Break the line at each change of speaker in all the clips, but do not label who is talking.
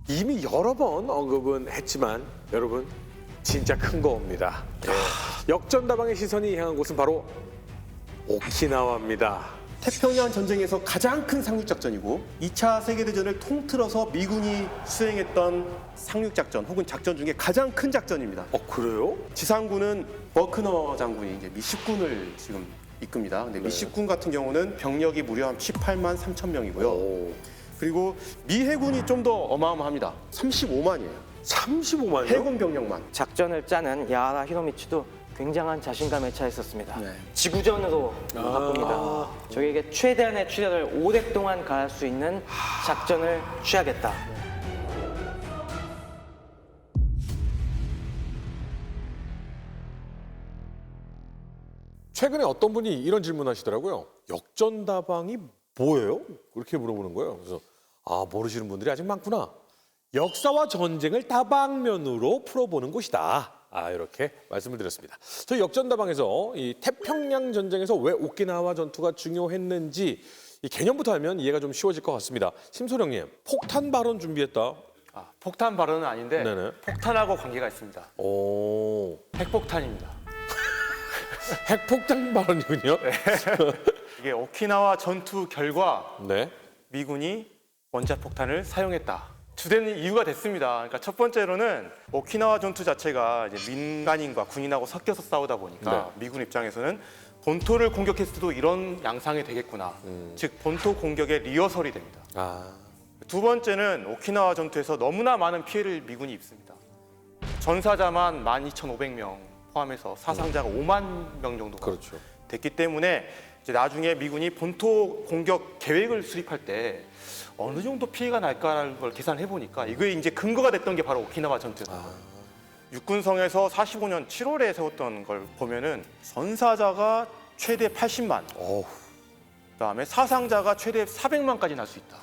이미 여러 번 언급은 했지만 여러분 진짜 큰 거옵니다. 역전다방의 시선이 향한 곳은 바로 오키나와입니다.
태평양 전쟁에서 가장 큰 상륙작전이고 2차 세계대전을 통틀어서 미군이 수행했던 상륙작전 혹은 작전 중에 가장 큰 작전입니다.
그래요?
지상군은 버크너 장군이 이제 미식군을 지금 이끕니다. 근데 미식군 같은 경우는 병력이 무려 한 18만 3천 명이고요.
오.
그리고 미 해군이 좀 더 어마어마합니다. 35만이에요.
35만이요?
해군 병력만.
작전을 짜는 야하라 히로미츠도 굉장한 자신감에 차 있었습니다.
네.
지구전으로 바꿉니다. 적에게 최대한의 출혈을 오랫동안 가할 수 있는 작전을 취하겠다.
최근에 어떤 분이 이런 질문하시더라고요. 역전다방이 뭐예요? 그렇게 물어보는 거예요. 그래서 모르시는 분들이 아직 많구나. 역사와 전쟁을 다방면으로 풀어보는 곳이다. 이렇게 말씀을 드렸습니다. 저희 역전다방에서 이 태평양 전쟁에서 왜 오키나와 전투가 중요했는지 이 개념부터 알면 이해가 좀 쉬워질 것 같습니다. 심소령님, 폭탄 발언 준비했다.
폭탄 발언은 아닌데
네네.
폭탄하고 관계가 있습니다.
오,
핵폭탄입니다.
핵폭탄 발언이군요.
이게 오키나와 전투 결과
네.
미군이 원자폭탄을 사용했다. 주된 이유가 됐습니다. 그러니까 첫 번째로는 오키나와 전투 자체가 이제 민간인과 군인하고 섞여서 싸우다 보니까 미군 입장에서는 본토를 공격했을 때도 이런 양상이 되겠구나. 즉 본토 공격의 리허설이 됩니다. 두 번째는 오키나와 전투에서 너무나 많은 피해를 미군이 입습니다. 전사자만 12,500명 포함해서 사상자가 5만 명 정도가
그렇죠.
됐기 때문에 이제 나중에 미군이 본토 공격 계획을 수립할 때 어느 정도 피해가 날까라는 걸 계산해 보니까 이게 이제 근거가 됐던 게 바로 오키나와 전투였습니다. 육군성에서 45년 7월에 세웠던 걸 보면은 전사자가 최대 80만, 그다음에 사상자가 최대 400만까지 날 수 있다.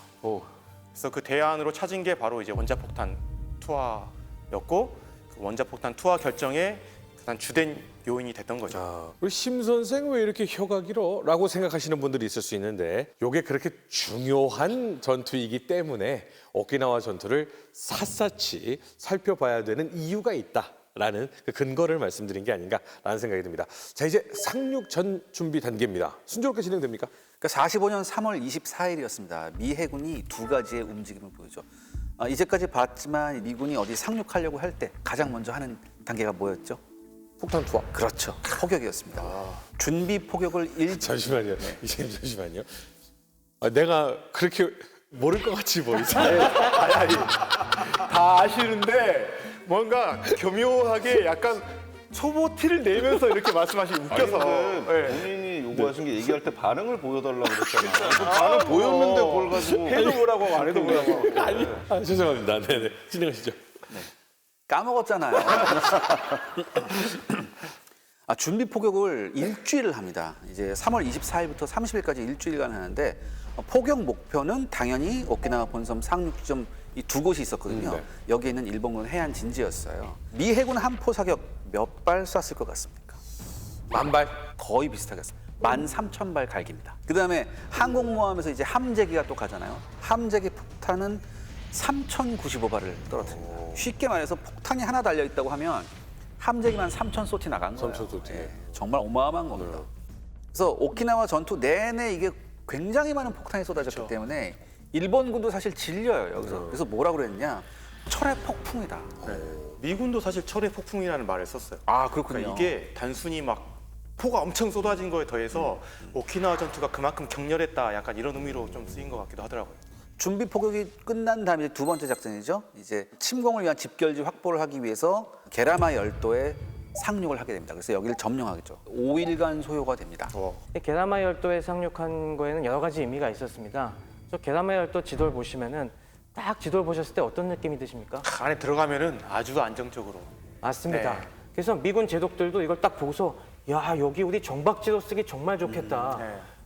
그래서 그 대안으로 찾은 게 바로 이제 원자폭탄 투하였고 그 원자폭탄 투하 결정에 가장 주된 요인이 됐던 거죠.
우리 심 선생 왜 이렇게 혀가 길어? 라고 생각하시는 분들이 있을 수 있는데 이게 그렇게 중요한 전투이기 때문에 오키나와 전투를 샅샅이 살펴봐야 되는 이유가 있다라는 그 근거를 말씀드린 게 아닌가라는 생각이 듭니다. 자, 이제 상륙 전 준비 단계입니다. 순조롭게 진행됩니까?
그러니까 45년 3월 24일이었습니다. 미 해군이 두 가지의 움직임을 보이죠. 이제까지 봤지만 미군이 어디 상륙하려고 할 때 가장 먼저 하는 단계가 뭐였죠?
폭탄 투하.
그렇죠. 포격이었습니다. 준비 포격을
잠시만요. 이제 잠시만요. 내가 그렇게 모를 것 같이 보이세요?
아니, 다 아시는데 뭔가 교묘하게 약간 초보 티를 내면서 이렇게 말씀하시기 웃겨서.
본인이 요구하신 게 얘기할 때 반응을 보여달라고 그랬잖아요. 그 반응 보였는데 뭘 가지고
해도 뭐라고 안 해도 뭐라고.
아니, 죄송합니다. 네네. 진행하시죠.
까먹었잖아요. 준비 포격을 일주일을 합니다. 이제 3월 24일부터 30일까지 일주일간 하는데 포격 목표는 당연히 오키나와 본섬 상륙 지점 이 두 곳이 있었거든요. 여기에 있는 일본군 해안 진지였어요. 미 해군 함포 사격 몇 발 쐈을 것 같습니까?
10,000발.
거의 비슷하겠습니다. 13,000발 갈깁니다. 그다음에 항공모함에서 이제 함재기가 또 가잖아요. 함재기 폭탄은 3,095발을 떨어뜨립니다. 쉽게 말해서 폭탄이 하나 달려 있다고 하면 함재기만 3,000쏘티 나간 거예요.
3,000쏘티.
정말 어마어마한 겁니다. 그래서 오키나와 전투 내내 이게 굉장히 많은 폭탄이 쏟아졌기 때문에 일본군도 사실 질려요 여기서. 그래서 뭐라 그랬냐? 철의 폭풍이다.
미군도 사실 철의 폭풍이라는 말을 썼어요.
그렇군요.
그러니까 이게 단순히 막 포가 엄청 쏟아진 거에 더해서 오키나와 전투가 그만큼 격렬했다 약간 이런 의미로 좀 쓰인 것 같기도 하더라고요.
준비 포격이 끝난 다음에 두 번째 작전이죠. 이제 침공을 위한 집결지 확보를 하기 위해서 게라마 열도에 상륙을 하게 됩니다. 그래서 여기를 점령하겠죠. 5일간 소요가 됩니다.
게라마 열도에 상륙한 거에는 여러 가지 의미가 있었습니다. 저 게라마 열도 지도를 보시면은 딱 지도를 보셨을 때 어떤 느낌이 드십니까?
안에 들어가면은 아주 안정적으로.
맞습니다.
네.
그래서 미군 제독들도 이걸 딱 보고서 야 여기 우리 정박지도 쓰기 정말 좋겠다.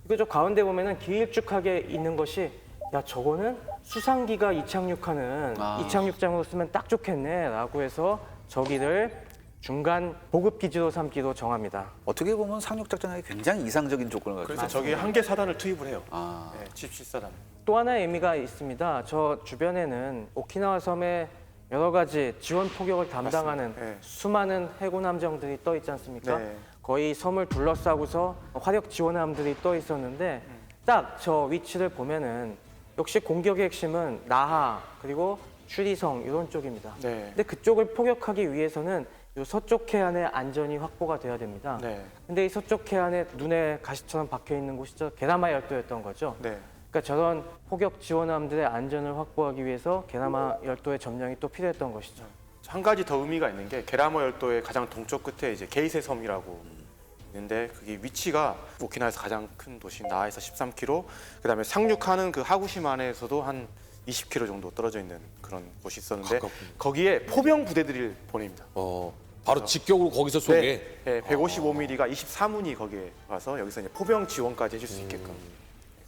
이거 저 가운데 보면은 길쭉하게 있는 것이 야 저거는 수상기가 이착륙하는 이착륙장으로 쓰면 딱 좋겠네라고 해서 저기를 중간 보급 기지로 삼기로 정합니다.
어떻게 보면 상륙작전하기 굉장히 이상적인 조건을 가지고
그래서 저기 한개 사단을 투입을 해요.
아.
네, 77사단.
또 하나의 의미가 있습니다. 저 주변에는 오키나와 섬에 여러 가지 지원 포격을 담당하는
맞습니다. 네.
수많은 해군 함정들이 떠 있지 않습니까?
네.
거의 섬을 둘러싸고서 화력 지원함들이 떠 있었는데 딱 저 위치를 보면은 역시 공격의 핵심은 나하 그리고 추리성 이런 쪽입니다.
네.
근데 그쪽을 포격하기 위해서는 이 서쪽 해안의 안전이 확보가 돼야 됩니다.
네.
근데 이 서쪽 해안에 눈에 가시처럼 박혀 있는 곳이 저 게라마 열도였던 거죠.
네.
그러니까 저런 포격 지원함들의 안전을 확보하기 위해서 게라마 열도의 점령이 또 필요했던 것이죠.
한 가지 더 의미가 있는 게 게라모 열도의 가장 동쪽 끝에 이제 게이세 섬이라고 있는데 그게 위치가 오키나와에서 가장 큰 도시 나하에서 13km, 그다음에 상륙하는 그 하구시마에서도 한 20km 정도 떨어져 있는 그런 곳이 있었는데
가깝군요.
거기에 포병 부대들을 보냅니다.
바로 직격으로 거기서 쏘게.
네, 155mm가 24문이 거기에 와서 여기서 이제 포병 지원까지 해줄 수 있게끔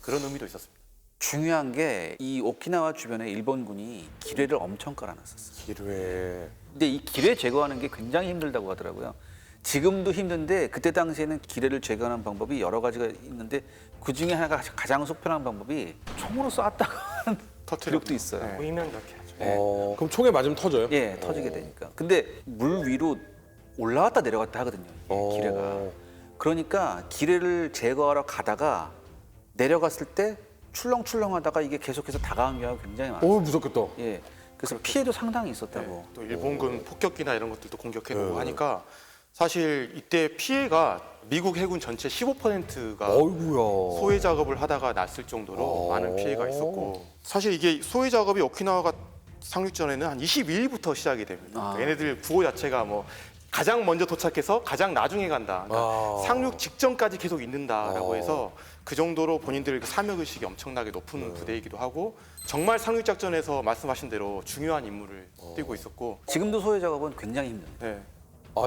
그런 의미도 있었습니다.
중요한 게 이 오키나와 주변에 일본군이 기뢰를 엄청 깔아놨었어요.
기뢰.
근데 이 기뢰 제거하는 게 굉장히 힘들다고 하더라고요. 지금도 힘든데 그때 당시에는 기뢰를 제거하는 방법이 여러 가지가 있는데 그 중에 하나가 가장 속편한 방법이 총으로 쐈다가 하는 기록도 있어요.
네.
보이면 그렇게 하죠.
그럼 총에 맞으면 터져요?
예, 터지게 되니까. 근데 물 위로 올라왔다 내려갔다 하거든요. 이 기뢰가. 그러니까 기뢰를 제거하러 가다가 내려갔을 때 출렁출렁하다가 이게 계속해서 다가온 경우가 굉장히 많아요.
무섭겠다.
예. 그래서 피해도 상당히 있었다고.
네, 또 일본군 폭격기나 이런 것들도 공격해놓고 하니까 사실 이때 피해가 미국 해군 전체 15%가
어이구야.
소해 작업을 하다가 났을 정도로 많은 피해가 있었고 사실 이게 소해 작업이 오키나와가 상륙전에는 한 22일부터 시작이 됩니다. 그러니까 얘네들 구호 자체가 뭐 가장 먼저 도착해서 가장 나중에 간다. 그러니까 상륙 직전까지 계속 있는다라고 해서 그 정도로 본인들 그 사명 의식이 엄청나게 높은 부대이기도 하고 정말 상륙 작전에서 말씀하신 대로 중요한 임무를 띠고 있었고
지금도 소해 작업은 굉장히 힘듭니다.
네.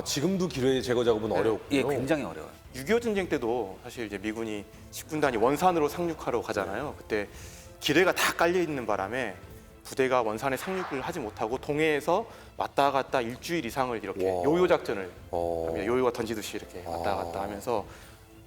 지금도 기뢰 제거 작업은 어렵군요.
예, 굉장히 어려워요.
6.25 전쟁 때도 사실 이제 미군이 10군단이 원산으로 상륙하러 가잖아요. 그때 기뢰가 다 깔려 있는 바람에 부대가 원산에 상륙을 하지 못하고 동해에서 왔다 갔다 일주일 이상을 이렇게
와.
요요 작전을 합니다. 요요가 던지듯이 이렇게 왔다 갔다 하면서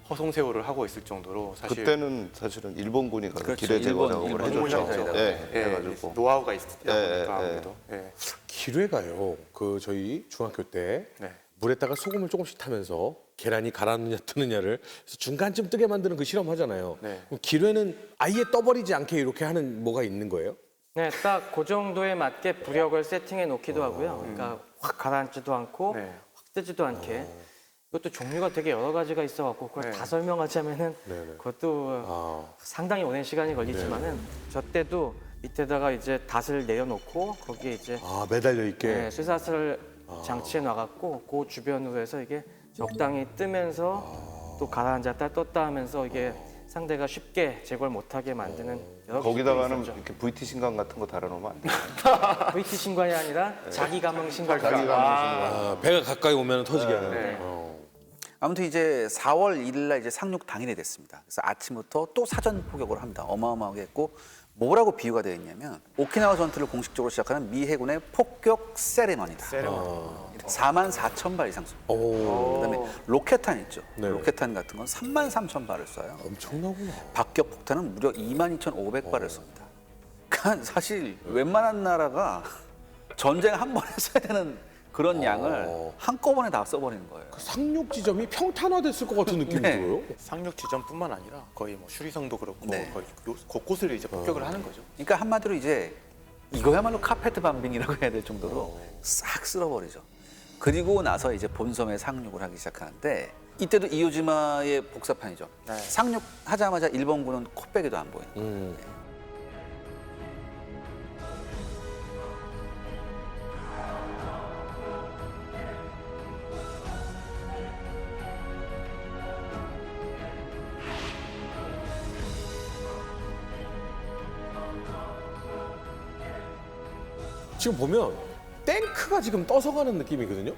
허송세월을 하고 있을 정도로 사실
그때는 사실은 일본군이 가서
그렇죠.
기뢰 제거
일본
작업을
일본
해줬죠.
공작자에다가.
예,
예,
해가지고
노하우가 있다 보니까
예, 예.
아무래도 예.
기뢰가요. 그 저희 중학교 때
네.
물에다가 소금을 조금씩 타면서 계란이 가라앉느냐 뜨느냐를 그래서 중간쯤 뜨게 만드는 그 실험 하잖아요.
네.
그럼 기뢰는 아예 떠버리지 않게 이렇게 하는 뭐가 있는 거예요?
네, 딱 그 정도에 맞게 부력을 세팅해 놓기도 하고요. 그러니까 확 가라앉지도 않고
네.
확 뜨지도 않게. 이것도 종류가 되게 여러 가지가 있어갖고 그걸
네.
다 설명하자면은
네네.
그것도 상당히 오랜 시간이 걸리지만은 저 때도 밑에다가 이제 닷을 내려놓고 거기에 이제
매달려 있게.
네, 쇠사슬 장치에 놔갖고 그 주변으로 해서 이게 적당히 뜨면서 또 가라앉았다 떴다 하면서 이게 상대가 쉽게 제거를 못하게 만드는 여러
거기다가는
기술이 있었죠.
이렇게 VT 신간 같은 거 달아놓으면 안 돼요.
VT 신관이 아니라 자기 감흥 신관.
배가 가까이 오면 터지게 하는.
네.
아무튼 이제 4월 1일 날 이제 상륙 당일이 됐습니다. 그래서 아침부터 또 사전 포격을 합니다. 어마어마하게 했고 뭐라고 비유가 되어 있냐면 오키나와 전투를 공식적으로 시작하는 미 해군의 폭격 세레머니다. 44,000발 이상 쏩니다. 그다음에 로켓탄 있죠.
네.
로켓탄 같은 건 33,000발을 쏴요.
엄청나구나.
박격 폭탄은 무려 22,500발을 쏩니다. 그러니까 사실 웬만한 나라가 전쟁 한 번에 써야 되는 그런 양을 한꺼번에 다 써버리는 거예요.
상륙 지점이 평탄화됐을 것 같은 느낌이
네.
들어요.
상륙 지점뿐만 아니라 거의 뭐 슈리성도 그렇고
네.
거의 곳곳을 이제 폭격을 하는 거죠.
그러니까 한마디로 이제 이거야말로 카페트 밤빙이라고 해야 될 정도로 싹 쓸어버리죠. 그리고 나서 이제 본섬에 상륙을 하기 시작하는데 이때도 이오지마의 복사판이죠.
네.
상륙하자마자 일본군은 코빼기도 안 보이는 거예요.
지금 보면 탱크가 지금 떠서 가는 느낌이거든요.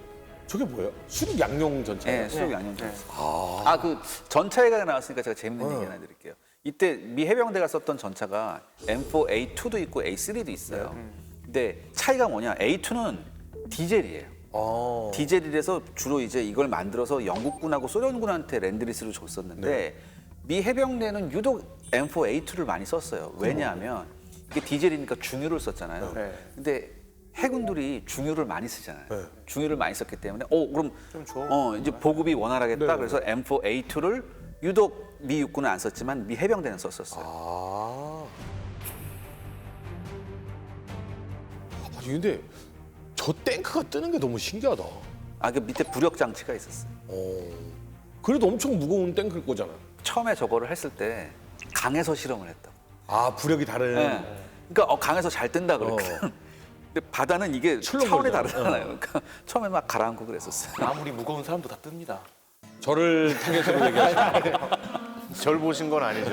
저게 뭐예요? 수륙 양용 전차예요?
네, 수륙 양념 전차. 그 전차 얘기가 나왔으니까 제가 재밌는 얘기 하나 드릴게요. 이때 미 해병대가 썼던 전차가 M4A2도 있고 A3도 있어요. 근데 차이가 뭐냐? A2는 디젤이에요. 디젤이라서 주로 이제 이걸 만들어서 영국군하고 소련군한테 랜드리스를 줬었는데 미 해병대는 유독 M4A2를 많이 썼어요. 왜냐하면 이게 디젤이니까 중유를 썼잖아요.
네.
근데 해군들이 중유를 많이 쓰잖아요. 중유를 많이 썼기 때문에 그럼 이제 보급이 원활하겠다. 그래서 M4A2를 유독 미 육군은 안 썼지만 미 해병대는 썼었어요.
아니 근데 저 탱크가 뜨는 게 너무 신기하다.
그 밑에 부력 장치가 있었어요.
그래도 엄청 무거운 탱크일 거잖아요.
처음에 저거를 했을 때 강에서 실험을 했다고.
아 부력이 다른.
네. 그러니까 강에서 잘 뜬다 그랬거든. 근데 바다는 이게 차원이 다르잖아요. 그러니까 처음에 막 가라앉고 그랬었어요.
아무리 무거운 사람도 다 뜹니다.
저를 타겟으로 얘기하시는.
절 보신 건 아니죠?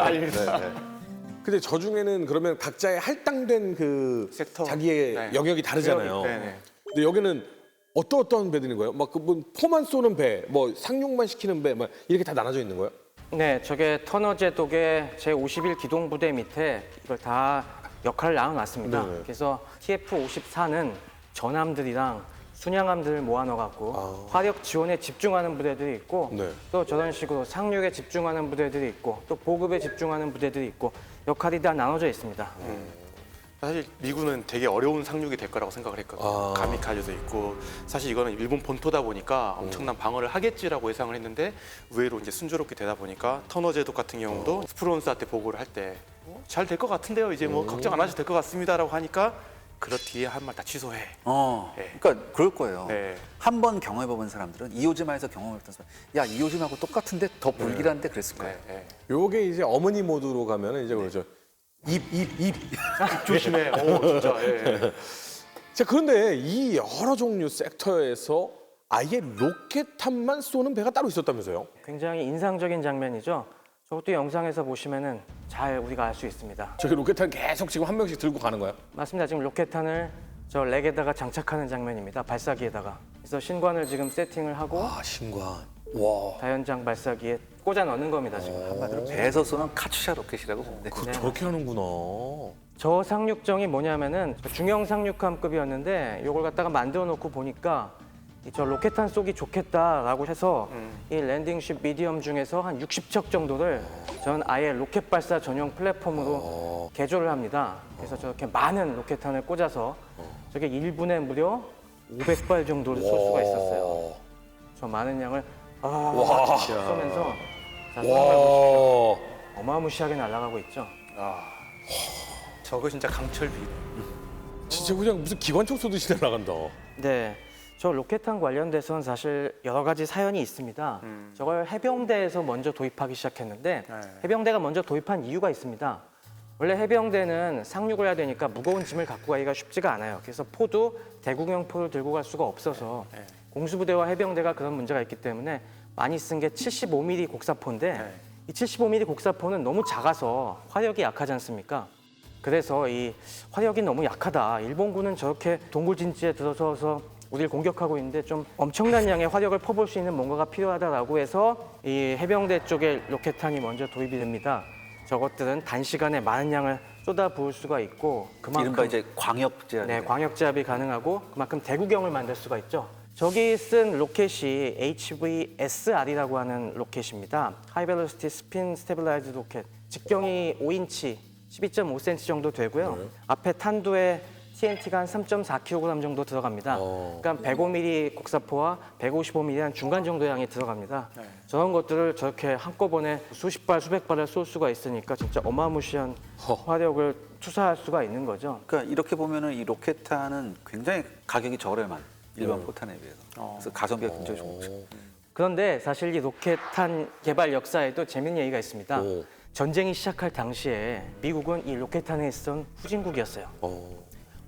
근데 저 중에는 그러면 각자의 할당된 그
섹터.
자기의
네.
영역이 다르잖아요.
네네.
근데 여기는 어떤 배들인 거예요? 막 그 포만 쏘는 배, 뭐 상륙만 시키는 배, 막 이렇게 다 나눠져 있는 거예요?
네, 저게 터너 제독의 제51 기동부대 밑에 이걸 다 역할을 나눠놨습니다.
네네.
그래서 TF-54는 전함들이랑 순양함들을 모아넣어갖고 화력 지원에 집중하는 부대들이 있고
네.
또 저런 식으로 상륙에 집중하는 부대들이 있고 또 보급에 집중하는 부대들이 있고 역할이 다 나눠져 있습니다.
사실 미군은 되게 어려운 상륙이 될 거라고 생각을 했거든요.
아.
가미카제도 있고 사실 이거는 일본 본토다 보니까 엄청난 방어를 하겠지라고 예상을 했는데 의외로 이제 순조롭게 되다 보니까 터너 제독 같은 경우도 스프론스한테 보고를 할 때 잘 될 것 같은데요. 이제 뭐 걱정 안 하셔도 될 것 같습니다라고 하니까 그렇기에 한 말 다 취소해. 네.
그러니까 그럴 거예요.
네.
한 번 경험해본 사람들은 이오지마에서 경험했던 사람, 야 이오지마하고 똑같은데 더 불길한데 그랬을 거예요.
네. 네.
요게 이제 어머니 모드로 가면은 이제 그러죠. 입.
조심해. 진짜. 예.
자, 그런데 이 여러 종류 섹터에서 아예 로켓탄만 쏘는 배가 따로 있었다면서요?
굉장히 인상적인 장면이죠. 저것도 영상에서 보시면은 잘 우리가 알 수 있습니다.
저기 로켓탄 계속 지금 한 명씩 들고 가는 거야?
맞습니다. 지금 로켓탄을 저 렉에다가 장착하는 장면입니다. 발사기에다가. 그래서 신관을 지금 세팅을 하고
아, 신관. 와.
다연장 발사기에 꽂아 넣는 겁니다. 지금 한마디로.
배에서 쏘는 카츄샤 로켓이라고 보면 돼요.
저렇게 하는구나.
저 상륙정이 뭐냐면은 중형 상륙함급이었는데 이걸 갖다가 만들어 놓고 보니까 저 로켓탄 쏘기 좋겠다라고 해서 이 랜딩쉽 미디엄 중에서 한 60척 정도를 저는 아예 로켓 발사 전용 플랫폼으로 개조를 합니다. 그래서 저렇게 많은 로켓탄을 꽂아서 저게 1분에 무려 500발 정도를 쏠 수가 있었어요. 저 많은 양을 쏘면서 자, 쏘는 걸 보십시오.
와.
어마무시하게 날아가고 있죠.
저거 진짜 강철비.
진짜 그냥 무슨 기관총 쏘듯이 날아간다.
네, 저 로켓탄 관련돼서는 사실 여러 가지 사연이 있습니다. 저걸 해병대에서 먼저 도입하기 시작했는데 해병대가 먼저 도입한 이유가 있습니다. 원래 해병대는 상륙을 해야 되니까 무거운 짐을 갖고 가기가 쉽지가 않아요. 그래서 포도 대구경 포를 들고 갈 수가 없어서 공수부대와 해병대가 그런 문제가 있기 때문에 많이 쓴 게 75mm 곡사포인데 이 75mm 곡사포는 너무 작아서 화력이 약하지 않습니까? 그래서 이 화력이 너무 약하다. 일본군은 저렇게 동굴진지에 들어서서 우리를 공격하고 있는데 좀 엄청난 양의 화력을 퍼볼 수 있는 뭔가가 필요하다라고 해서 이 해병대 쪽에 로켓탄이 먼저 도입이 됩니다. 저것들은 단시간에 많은 양을 쏟아부을 수가 있고 그만큼
이른바 이제 광역제압.
네, 광역제압이 가능하고 그만큼 대구경을 만들 수가 있죠. 저기 쓴 로켓이 HVSR이라고 하는 로켓입니다. High Velocity Spin Stabilized 로켓. 직경이 5인치, 12.5cm 정도 되고요. 앞에 탄두에 TNT가 한 3.4kg 정도 들어갑니다. 그러니까 105mm 곡사포와 155mm 한 중간 정도 양이 들어갑니다. 저런 것들을 저렇게 한꺼번에 수십 발, 수백 발을 쏠 수가 있으니까 진짜 어마무시한 화력을 투사할 수가 있는 거죠.
그러니까 이렇게 보면은 이 로켓탄은 굉장히 가격이 저렴한 일반 포탄에 비해서. 그래서 가성비가 굉장히 좋은 거죠.
그런데 사실 이 로켓탄 개발 역사에도 재밌는 얘기가 있습니다.
오.
전쟁이 시작할 당시에 미국은 이 로켓탄에 있었던 후진국이었어요.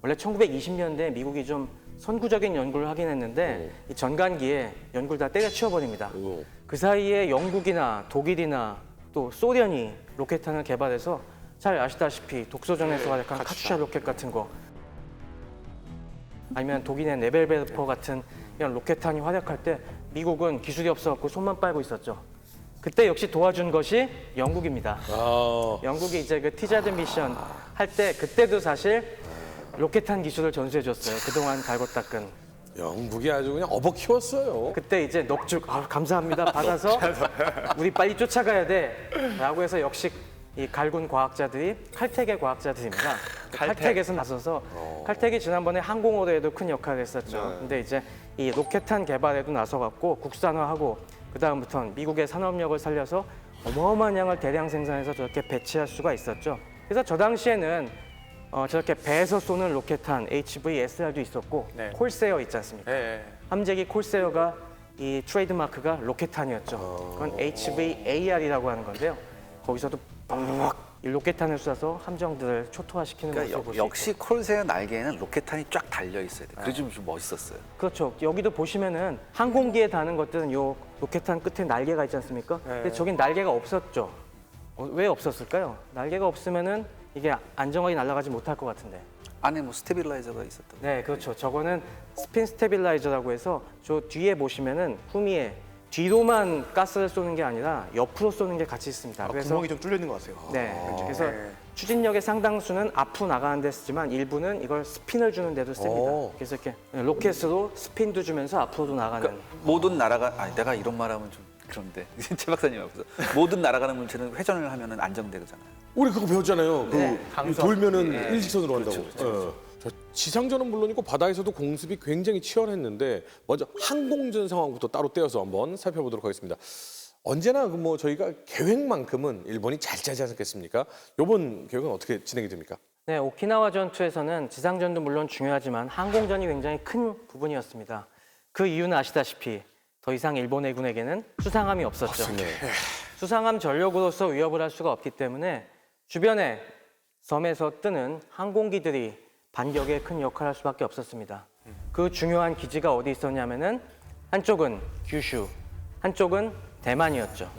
원래 1920년대 미국이 좀 선구적인 연구를 하긴 했는데 이 전간기에 연구를 다 때려치워버립니다. 그 사이에 영국이나 독일이나 또 소련이 로켓탄을 개발해서 잘 아시다시피 독소전에서 활약한 카츄샤 로켓 같은 거 아니면 독일의 네벨베르퍼 같은 이런 로켓탄이 활약할 때 미국은 기술이 없어갖고 손만 빨고 있었죠. 그때 역시 도와준 것이 영국입니다. 영국이 이제 그 티자드 미션 할 때 그때도 사실 로켓탄 기술을 전수해줬어요. 그동안 갈고 닦은.
영국이 아주 그냥 업어 키웠어요.
그때 이제 넙죽 감사합니다 받아서 우리 빨리 쫓아가야 돼라고 해서 역시 이 갈군 과학자들이 칼텍의 과학자들입니다. 칼텍에서 나서서 칼텍이 지난번에 항공오도에도 큰 역할을 했었죠. 근데 이제 이 로켓탄 개발에도 나서갖고 국산화하고 그 다음부터는 미국의 산업력을 살려서 어마어마한 양을 대량 생산해서 저렇게 배치할 수가 있었죠. 그래서 저 당시에는 저렇게 배에서 쏘는 로켓탄 HVSR도 있었고
네.
콜세어 있지 않습니까?
네.
함재기 콜세어가 이 트레이드마크가 로켓탄이었죠. 그건 HVAR이라고 하는 건데요. 거기서도 이 로켓탄을 쏴서 함정들을 초토화시키는
그러니까
모습을 볼 수
역시 콜세어 날개에는 로켓탄이 쫙 달려 있어야 돼. 그래서 좀 멋있었어요.
그렇죠. 여기도 보시면은 항공기에 다는 것들은 요 로켓탄 끝에 날개가 있지 않습니까? 근데 저긴 날개가 없었죠. 왜 없었을까요? 날개가 없으면은 이게 안정하게 날아가지 못할 것 같은데.
안에 뭐 스테빌라이저가 있었던.
네, 그렇죠. 저거는 스핀 스테빌라이저라고 해서 저 뒤에 보시면은 후미에 뒤로만 가스를 쏘는 게 아니라 옆으로 쏘는 게 같이 있습니다. 그래서
구멍이 좀 뚫려 있는 것 같아요.
네, 그래서 추진력의 상당수는 앞으로 나가는 데 쓰지만 일부는 이걸 스핀을 주는 데도 씁니다. 그래서 이렇게 로켓으로 스핀도 주면서 앞으로도 나가는.
그러니까 모든 나라가 아니 내가 이런 말하면 좀 그런데 최 박사님 앞에서 모든 날아가는 물체는 회전을 하면은 안정되잖아요.
우리 그거 배웠잖아요.
네,
돌면은 일직선으로 한다고. 저 지상전은 물론이고 바다에서도 공습이 굉장히 치열했는데 먼저 항공전 상황부터 따로 떼어서 한번 살펴보도록 하겠습니다. 언제나 뭐 저희가 계획만큼은 일본이 잘 짜지 않았겠습니까? 이번 계획은 어떻게 진행이 됩니까?
네, 오키나와 전투에서는 지상전도 물론 중요하지만 항공전이 굉장히 큰 부분이었습니다. 그 이유는 아시다시피 더 이상 일본 해군에게는 수상함이 없었죠. 수상함 전력으로서 위협을 할 수가 없기 때문에 주변에 섬에서 뜨는 항공기들이 반격에 큰 역할을 할 수밖에 없었습니다. 그 중요한 기지가 어디 있었냐면은 한쪽은 규슈, 한쪽은 대만이었죠.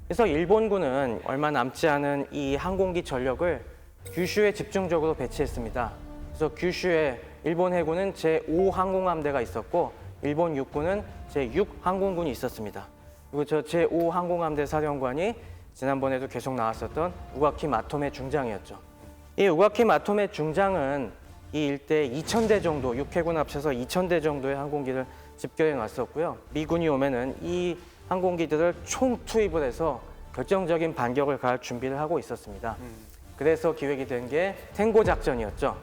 그래서 일본군은 얼마 남지 않은 이 항공기 전력을 규슈에 집중적으로 배치했습니다. 그래서 규슈에 일본 해군은 제5 항공함대가 있었고 일본 육군은 제6 항공군이 있었습니다. 그리고 저 제5 항공함대 사령관이 지난번에도 계속 나왔었던 우가키 마토메 중장이었죠. 이 우가키 마토메 중장은 이 일대에 2,000대 정도, 육해군 합쳐서 2,000대 정도의 항공기를 집결해 놨었고요. 미군이 오면은 이 항공기들을 총 투입을 해서 결정적인 반격을 가할 준비를 하고 있었습니다. 그래서 기획이 된 게 탱고 작전이었죠.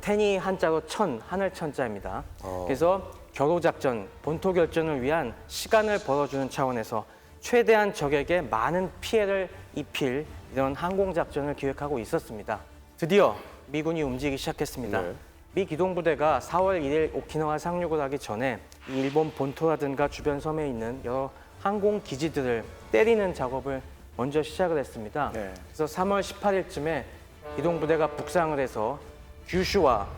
텐이 한자로 천, 하늘 천자입니다. 그래서 겨로 작전, 본토 결전을 위한 시간을 벌어주는 차원에서 최대한 적에게 많은 피해를 입힐 이런 항공 작전을 기획하고 있었습니다. 드디어 미군이 움직이기 시작했습니다. 미 기동부대가 4월 1일 오키나와 상륙을 하기 전에 이 일본 본토라든가 주변 섬에 있는 여러 항공 기지들을 때리는 작업을 먼저 시작을 했습니다. 그래서 3월 18일쯤에 기동부대가 북상을 해서 규슈와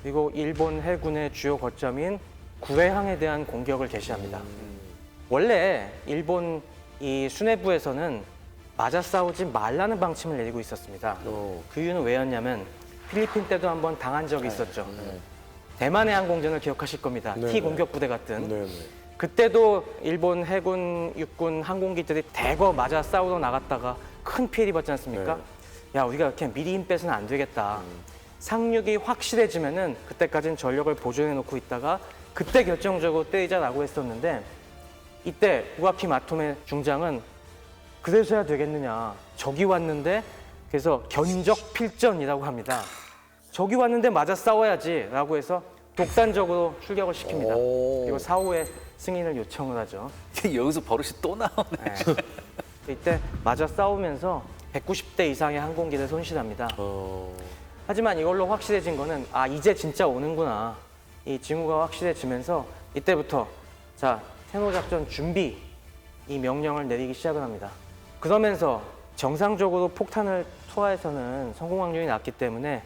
그리고 일본 해군의 주요 거점인 구레항에 대한 공격을 개시합니다. 원래 일본 이 수뇌부에서는 맞아 싸우지 말라는 방침을 내리고 있었습니다. 그 이유는 왜였냐면 필리핀 때도 한번 당한 적이 있었죠. 대만의 항공전을 기억하실 겁니다. T 공격 부대 같은. 그때도 일본 해군, 육군 항공기들이 대거 맞아 싸우러 나갔다가 큰 피해를 입었지 않습니까? 야, 우리가 이렇게 미리 힘 빼서는 안 되겠다. 상륙이 확실해지면은 그때까지는 전력을 보존해 놓고 있다가 그때 결정적으로 때리자라고 했었는데 이때 우가키 마토메 중장은 그래서야 되겠느냐. 적이 왔는데 그래서 견적 필전이라고 합니다. 적이 왔는데 맞아 싸워야지라고 해서 독단적으로 출격을 시킵니다. 그리고 사후에 승인을 요청을 하죠.
여기서 버릇이 또 나오네.
네. 이때 맞아 싸우면서 190대 이상의 항공기를 손실합니다. 하지만 이걸로 확실해진 거는 아 이제 진짜 오는구나. 이 징후가 확실해지면서 이때부터 자 테노 작전 준비 이 명령을 내리기 시작을 합니다. 그러면서 정상적으로 폭탄을 투하해서는 성공 확률이 낮기 때문에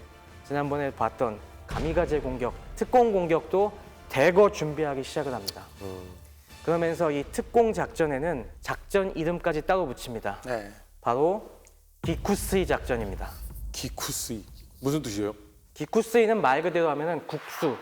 지난번에 봤던 가미가제 공격, 특공 공격도 대거 준비하기 시작을 합니다. 그러면서 이 특공 작전에는 작전 이름까지 따로 붙입니다. 바로 기쿠스이 작전입니다.
기쿠스이 무슨 뜻이에요?
기쿠스이는 말 그대로 하면은 국수,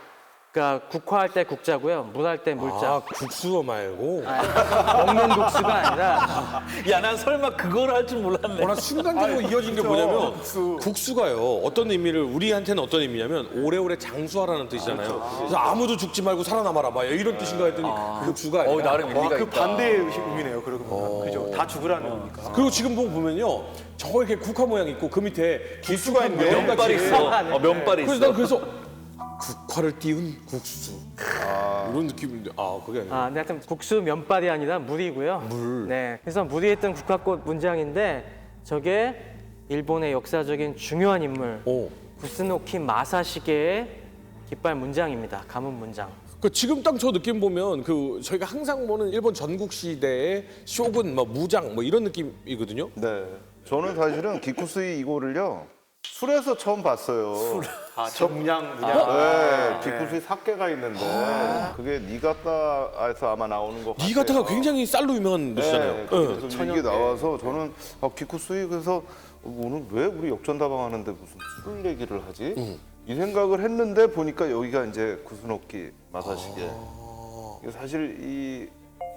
그러니까 국화할 때 국자고요. 물할 때 물자.
아, 국수 말고.
먹는 국수가 아니라
야, 난 설마 그걸 할 줄 몰랐네.
나 순간적으로 이어진 게 뭐냐면 국수가요. 어떤 의미를 우리한테는 어떤 의미냐면 오래오래 장수하라는 뜻이잖아요. 그래서 아무도 죽지 말고 살아남아라 막 이런 뜻인가 했더니 국수가 아니라.
나름 의미가
그
있다.
반대의 의미네요. 그러고 보면 그죠? 다 죽으라는 의미니까.
그리고 지금 보면요. 저 이렇게 국화 모양 있고 그 밑에 길수가 있는데
면발이 있어. 면발이
그래서
있어.
난 그래서 국화를 띄운 국수 이런 느낌인데 그게 아니라.
근데 하여튼 국수 면발이 아니라 물이고요.
물.
네. 그래서 물 위에 뜬 국화꽃 문장인데 저게 일본의 역사적인 중요한 인물 구스노키 마사시게의 깃발 문장입니다. 가문 문장.
그 지금 딱 저 느낌 보면 그 저희가 항상 보는 일본 전국 시대의 쇼군, 뭐 무장, 뭐 이런 느낌이거든요.
네. 저는 사실은 기쿠스이 이거를요 술에서 처음 봤어요.
정량 문양.
네, 기쿠스이 사케가 있는데 그게 니가타에서 아마 나오는 것 같아요.
니가타가 굉장히 쌀로 유명한 곳이잖아요.
네, 그래서 이게 나와서 저는 기쿠스이 그래서 오늘 왜 우리 역전다방 하는데 무슨 술 얘기를 하지? 이 생각을 했는데 보니까 여기가 이제 구스노키 마사시게. 이게 사실 이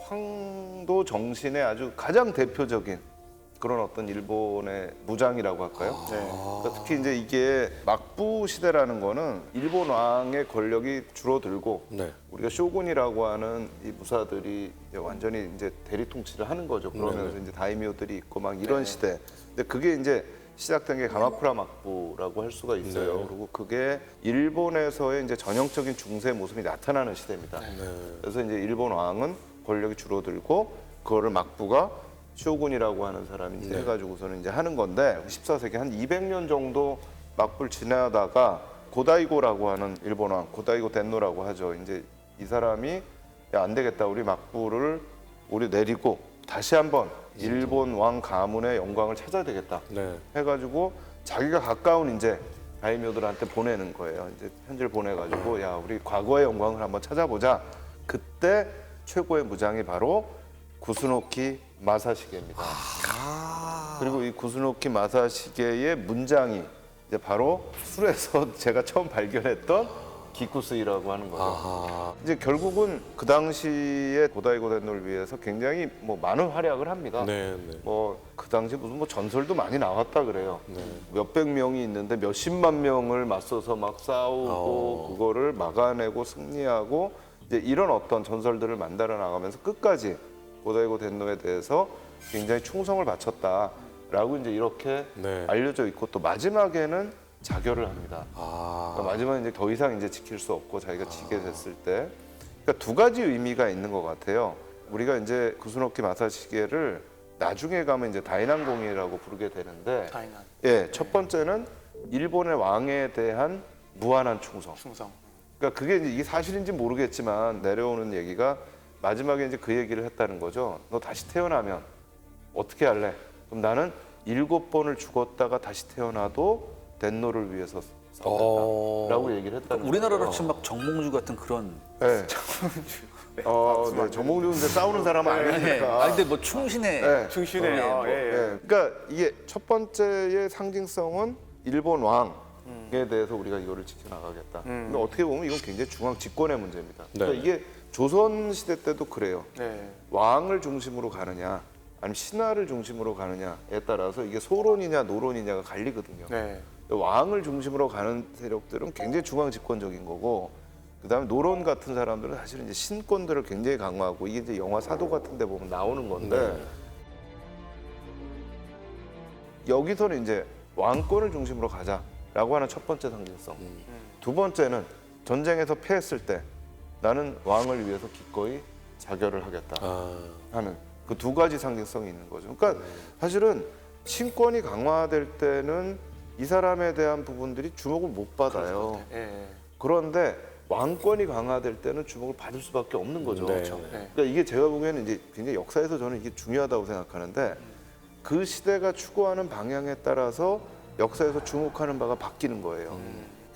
황도 정신의 아주 가장 대표적인 그런 어떤 일본의 무장이라고 할까요? 그러니까 특히 이제 이게 막부 시대라는 거는 일본 왕의 권력이 줄어들고
네.
우리가 쇼군이라고 하는 이 무사들이 이제 완전히 이제 대리 통치를 하는 거죠. 그러면서 이제 다이묘들이 있고 막 이런 시대. 근데 그게 이제 시작된 게 가마쿠라 막부라고 할 수가 있어요. 그리고 그게 일본에서의 이제 전형적인 중세 모습이 나타나는 시대입니다. 그래서 이제 일본 왕은 권력이 줄어들고 그거를 막부가 쇼군이라고 하는 사람이 이제 해가지고서는 이제 하는 건데 14세기 한 200년 정도 막부를 지나다가 고다이고라고 하는 일본 왕 고다이고 덴노라고 하죠. 이제 이 사람이 야, 안 되겠다. 우리 막부를 우리 내리고 다시 한번 일본 왕 가문의 영광을 찾아야 되겠다.
네.
해가지고 자기가 가까운 이제 다이묘들한테 보내는 거예요. 이제 편지를 보내가지고 야 우리 과거의 영광을 한번 찾아보자. 그때 최고의 무장이 바로 구스노키 마사시게입니다. 그리고 이 구스노키 마사시게의 문장이 이제 바로 술에서 제가 처음 발견했던 기쿠스이라고 하는 거죠. 이제 결국은 그 당시에 고다이고 덴노를 위해서 굉장히 뭐 많은 활약을 합니다.
네, 네.
뭐 그 당시 무슨 뭐 전설도 많이 나왔다 그래요. 몇백 명이 있는데 몇십만 명을 맞서서 막 싸우고 그거를 막아내고 승리하고 이제 이런 어떤 전설들을 만들어 나가면서 끝까지 고다이고 덴노에 대해서 굉장히 충성을 바쳤다라고 이제 이렇게
네.
알려져 있고 또 마지막에는 자결을 합니다. 그러니까 마지막에 이제 더 이상 이제 지킬 수 없고 자기가 지게 됐을 때, 그러니까 두 가지 의미가 있는 것 같아요. 우리가 이제 구스노키 마사시게를 나중에 가면 이제 다이난공이라고 부르게 되는데,
다이난.
예, 첫 번째는 일본의 왕에 대한 무한한 충성. 그러니까 그게 이제 이게 사실인지 모르겠지만 내려오는 얘기가 마지막에 이제 그 얘기를 했다는 거죠. 너 다시 태어나면 어떻게 할래? 그럼 나는 7번을 죽었다가 다시 태어나도 덴노를 위해서 싸우겠다라고 얘기를 했다는 거예요.
우리나라로 치면 막 정몽주 같은 그런.
네. 네, 정몽주는 이제 싸우는 사람은 아니니까.
아 근데 뭐 충신의.
네.
충신해요. 예.
네. 그러니까 이게 첫 번째의 상징성은 일본 왕에 대해서 우리가 이거를 지켜나가겠다. 근데 어떻게 보면 이건 굉장히 중앙 집권의 문제입니다. 그러니까
네.
이게 조선 시대 때도 그래요.
네.
왕을 중심으로 가느냐 아니면 신하를 중심으로 가느냐에 따라서 이게 소론이냐 노론이냐가 갈리거든요.
네.
왕을 중심으로 가는 세력들은 굉장히 중앙 집권적인 거고, 그다음에 노론 같은 사람들은 사실은 이제 신권들을 굉장히 강화하고, 이게 이제 영화 사도 같은 데 보면 나오는 건데 여기서는 이제 왕권을 중심으로 가자라고 하는 첫 번째 상징성. 두 번째는 전쟁에서 패했을 때 나는 왕을 위해서 기꺼이 자결을 하겠다 하는 그 두 가지 상징성이 있는 거죠. 그러니까 사실은 신권이 강화될 때는 이 사람에 대한 부분들이 주목을 못 받아요.
예.
그런데 왕권이 강화될 때는 주목을 받을 수밖에 없는 거죠.
네.
그러니까 이게 제가 보기에는 이제 굉장히 역사에서 저는 이게 중요하다고 생각하는데 그 시대가 추구하는 방향에 따라서 역사에서 주목하는 바가 바뀌는 거예요.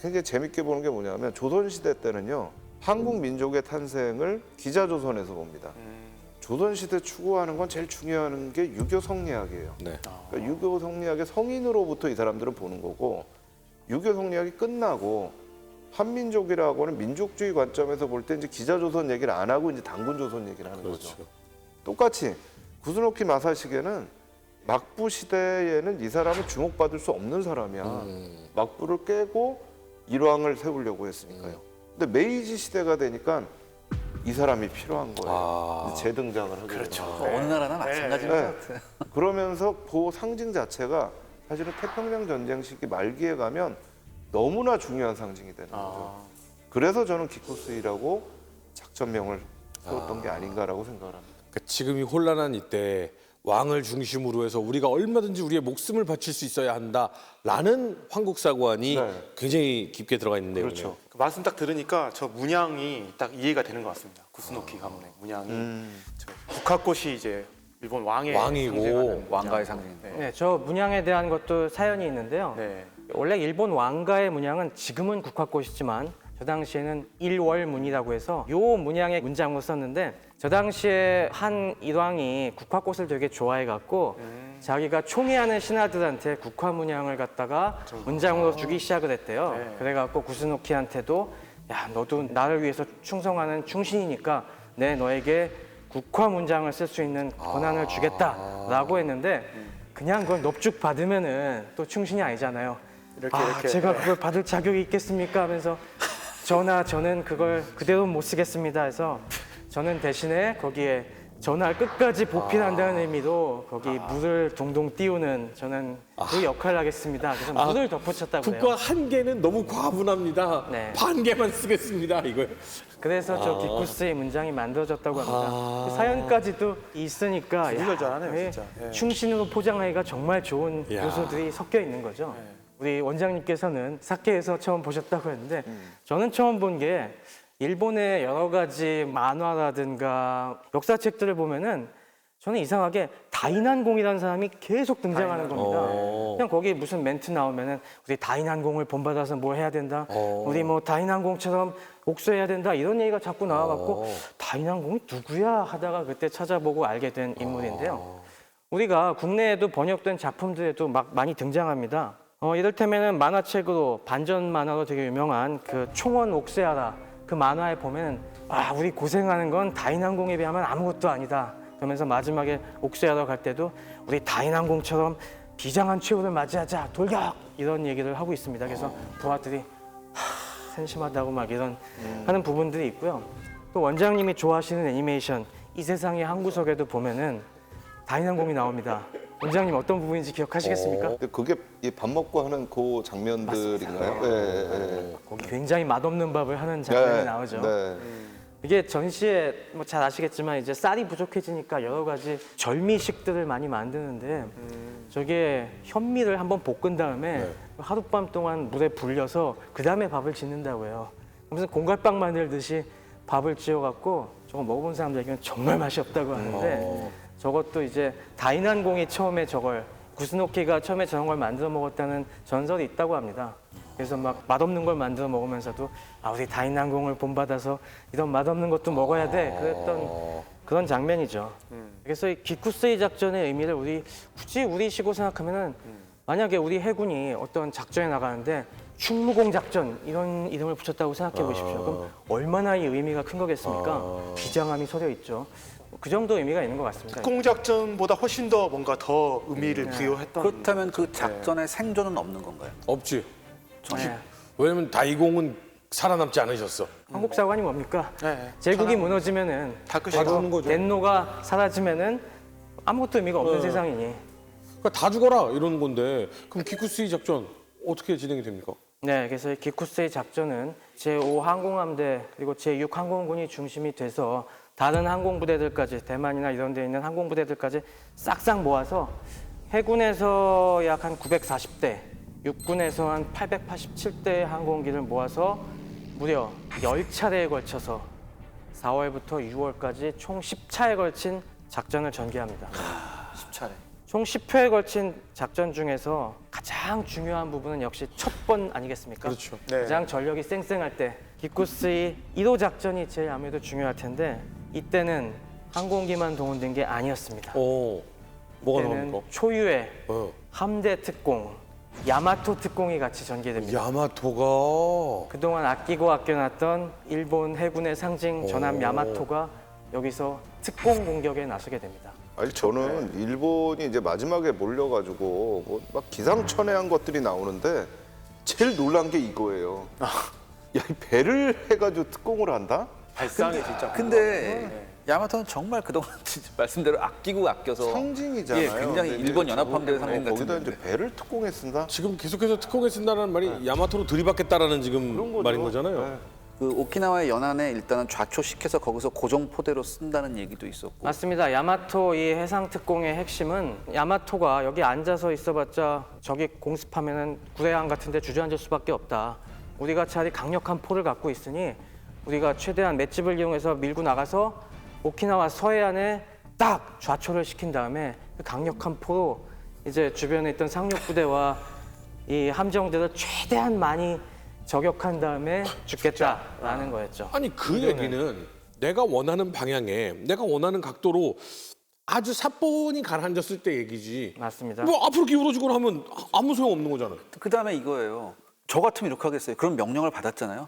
굉장히 재밌게 보는 게 뭐냐면 조선 시대 때는요, 한국 민족의 탄생을 기자조선에서 봅니다. 조선 시대 추구하는 건 제일 중요한 게 유교 성리학이에요.
네.
그러니까 유교 성리학의 성인으로부터 이 사람들은 보는 거고, 유교 성리학이 끝나고 한민족이라고는 민족주의 관점에서 볼 때 이제 기자조선 얘기를 안 하고 이제 단군조선 얘기를 하는 거죠.
그렇죠.
똑같이 구스노키 마사시게는 막부 시대에는 이 사람은 주목받을 수 없는 사람이야. 막부를 깨고 일왕을 세우려고 했으니까요. 근데 메이지 시대가 되니까 이 사람이 필요한 거예요. 이제 재등장을 하게
그렇죠.
되는
어느 나라나 마찬가지인 것
네.
같아요.
그러면서 그 상징 자체가 사실은 태평양 전쟁 시기 말기에 가면 너무나 중요한 상징이 되는 거죠. 그래서 저는 기쿠스이라고 작전명을 세웠던 게 아닌가라고 생각을 합니다.
그러니까 지금 이 혼란한 이때 왕을 중심으로 해서 우리가 얼마든지 우리의 목숨을 바칠 수 있어야 한다라는 황국사관이
네.
굉장히 깊게 들어가 있는 내용이에요.
그렇죠. 그 말씀 딱 들으니까 저 문양이 딱 이해가 되는 것 같습니다. 구스노키 가문의 문양이 저 국화꽃이 이제 일본 왕의
왕이고
상징하는
왕가의
문양.
상징.
네, 저 문양에 대한 것도 사연이 있는데요.
네.
원래 일본 왕가의 문양은 지금은 국화꽃이지만 저 당시에는 일월문이라고 해서 요 문양의 문장으로 썼는데 저 당시에 한 일왕이 국화꽃을 되게 좋아해갖고 자기가 총애하는 신하들한테 국화 문양을 갖다가 문장으로 주기 시작을 했대요.
네.
그래갖고 구스노키한테도 야 너도 나를 위해서 충성하는 충신이니까 내 너에게 국화 문장을 쓸 수 있는 권한을 주겠다라고 했는데 그냥 그걸 넙죽 받으면은 또 충신이 아니잖아요.
이렇게.
제가 그걸 받을 자격이 있겠습니까? 하면서 전하 저는 그걸 그대로 못 쓰겠습니다 해서 저는 대신에 거기에 전하 끝까지 보필한다는 의미로 거기 물을 동동 띄우는 저는 그 역할을 하겠습니다. 그래서 물을 덧붙였다고 해요.
국가 한 개는 너무 과분합니다.
네.
반 개만 쓰겠습니다. 이거.
그래서 저 기쿠스의 문장이 만들어졌다고 합니다. 그 사연까지도 있으니까
이걸 잘하네요,
예,
진짜. 예.
충신으로 포장하기가 정말 좋은
야.
요소들이 섞여 있는 거죠. 우리 원장님께서는 사케에서 처음 보셨다고 했는데 저는 처음 본 게 일본의 여러 가지 만화라든가 역사책들을 보면은 저는 이상하게 다인한공이라는 사람이 계속 등장하는 겁니다. 그냥 거기 무슨 멘트 나오면은 우리 다인한공을 본받아서 뭘 해야 된다. 우리 뭐 다인한공처럼 옥수해야 된다. 이런 얘기가 자꾸 나와갖고 다인한공이 누구야 하다가 그때 찾아보고 알게 된 인물인데요. 우리가 국내에도 번역된 작품들에도 막 많이 등장합니다. 이를테면은 만화책으로 반전 만화로 되게 유명한 그 총원 옥세하라 그 만화에 보면은 아 우리 고생하는 건 다인항공에 비하면 아무것도 아니다. 그러면서 마지막에 옥세하러 갈 때도 우리 다인항공처럼 비장한 최후를 맞이하자 돌격 이런 얘기를 하고 있습니다. 그래서 부하들이 센심하다고 막 이런 하는 부분들이 있고요. 또 원장님이 좋아하시는 애니메이션 이 세상의 한 구석에도 보면은 다인항공이 나옵니다. 원장님 어떤 부분인지 기억하시겠습니까?
근데 그게 이 밥 먹고 하는 그 장면들인가요? 네.
거기 굉장히 맛없는 밥을 하는 장면이 나오죠.
네.
이게 전시에 뭐 잘 아시겠지만 이제 쌀이 부족해지니까 여러 가지 절미식들을 많이 만드는데 저게 현미를 한번 볶은 다음에 하룻밤 동안 물에 불려서 그 다음에 밥을 짓는다고 해요. 무슨 공갈빵 만들듯이 밥을 지어갖고 저거 먹어본 사람들에게는 정말 맛이 없다고 하는데 저것도 이제 다인한공이 처음에 저걸 구스노키가 처음에 저런 걸 만들어 먹었다는 전설이 있다고 합니다. 그래서 막 맛없는 걸 만들어 먹으면서도 아 우리 다인항공을 본받아서 이런 맛없는 것도 먹어야 돼 그랬던 그런 장면이죠. 그래서 이 기쿠스이 작전의 의미를 굳이 우리식으로 생각하면은 만약에 우리 해군이 어떤 작전에 나가는데 충무공 작전 이런 이름을 붙였다고 생각해 보십시오. 그럼 얼마나 이 의미가 큰 거겠습니까? 비장함이 서려 있죠. 그 정도 의미가 있는 것 같습니다.
특공작전보다 훨씬 더 뭔가 더 의미를 부여했던.
그렇다면 그 작전의 생존은 없는 건가요?
없지.
네.
왜냐면 다이공은 살아남지 않으셨어.
한국 사관이 뭡니까?
네.
제국이 무너지면은
다 끝이죠.
죽는 거죠.
덴노가 사라지면은 아무것도 의미가 없는 세상이니.
그러니까 다 죽어라 이러는 건데 그럼 기쿠스이 작전 어떻게 진행이 됩니까?
네, 그래서 기쿠스의 작전은 제5 항공함대 그리고 제6 항공군이 중심이 돼서 다른 항공부대들까지 대만이나 이런 데 있는 항공부대들까지 싹싹 모아서 해군에서 약 한 940대, 육군에서 한 887대의 항공기를 모아서 무려 10차례에 걸쳐서 4월부터 6월까지 총 10차에 걸친 작전을 전개합니다.
10차례.
총 10회에 걸친 작전 중에서 가장 중요한 부분은 역시 첫 번 아니겠습니까?
그렇죠.
네.
가장 전력이 쌩쌩할 때 기쿠스의 1호 작전이 제일 아무래도 중요할 텐데 이때는 항공기만 동원된 게 아니었습니다.
뭐가
이때는
나옵니까?
초유의
어.
함대 특공, 야마토 특공이 같이 전개됩니다.
야마토가
그동안 아끼고 아껴놨던 일본 해군의 상징 전함 야마토가 여기서 특공 공격에 나서게 됩니다.
아니 저는 일본이 이제 마지막에 몰려가지고 뭐 막 기상천외한 것들이 나오는데 제일 놀란 게 이거예요. 야, 이 배를 해가지고 특공을 한다?
발상이 진짜.
근데 야마토는 정말 그동안 진짜 말씀대로 아끼고 아껴서
상징이잖아요.
예, 굉장히
근데
일본
이제
연합함대의 상징 같은
거기다
건데.
이제 배를 특공에 쓴다?
지금 계속해서 특공에 쓴다는 말이 야마토로 들이받겠다라는 지금 말인 거잖아요.
그 오키나와의 연안에 일단은 좌초시켜서 거기서 고정포대로 쓴다는 얘기도 있었고.
맞습니다. 야마토 이 해상 특공의 핵심은 야마토가 여기 앉아서 있어봤자 저기 공습하면은 구례항 같은데 주저앉을 수밖에 없다. 우리가 차라리 강력한 포를 갖고 있으니 우리가 최대한 맷집을 이용해서 밀고 나가서 오키나와 서해안에 딱 좌초를 시킨 다음에 그 강력한 포로 이제 주변에 있던 상륙부대와 이 함정들을 최대한 많이 저격한 다음에 죽겠다라는 거였죠.
아니 그 얘기는 내가 원하는 방향에 내가 원하는 각도로 아주 사뿐히 가라앉았을 때 얘기지.
맞습니다.
뭐 앞으로 기울어지거나 하면 아무 소용 없는 거잖아요.
그다음에 이거예요. 저 같으면 이렇게 하겠어요. 그런 명령을 받았잖아요.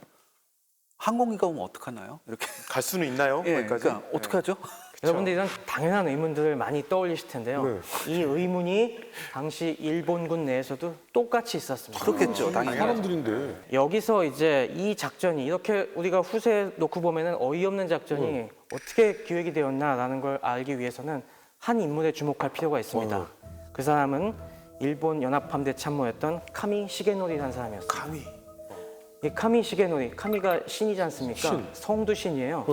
항공기가 오면 어떡하나요? 이렇게.
갈 수는 있나요?
예,
거기까지?
그러니까 어떡하죠?
여러분들 이런 당연한 의문들을 많이 떠올리실 텐데요. 이 의문이 당시 일본군 내에서도 똑같이 있었습니다.
그렇겠죠, 당연히.
사람들인데.
여기서 이제 이 작전이 이렇게 우리가 후세에 놓고 보면은 어이없는 작전이 어떻게 기획이 되었나라는 걸 알기 위해서는 한 인물에 주목할 필요가 있습니다. 그 사람은 일본 연합함대 참모였던 카미 시게노리라는 사람이었어요.
감히.
이 카미 시게노리, 카미가 신이지 않습니까? 성도 신이에요.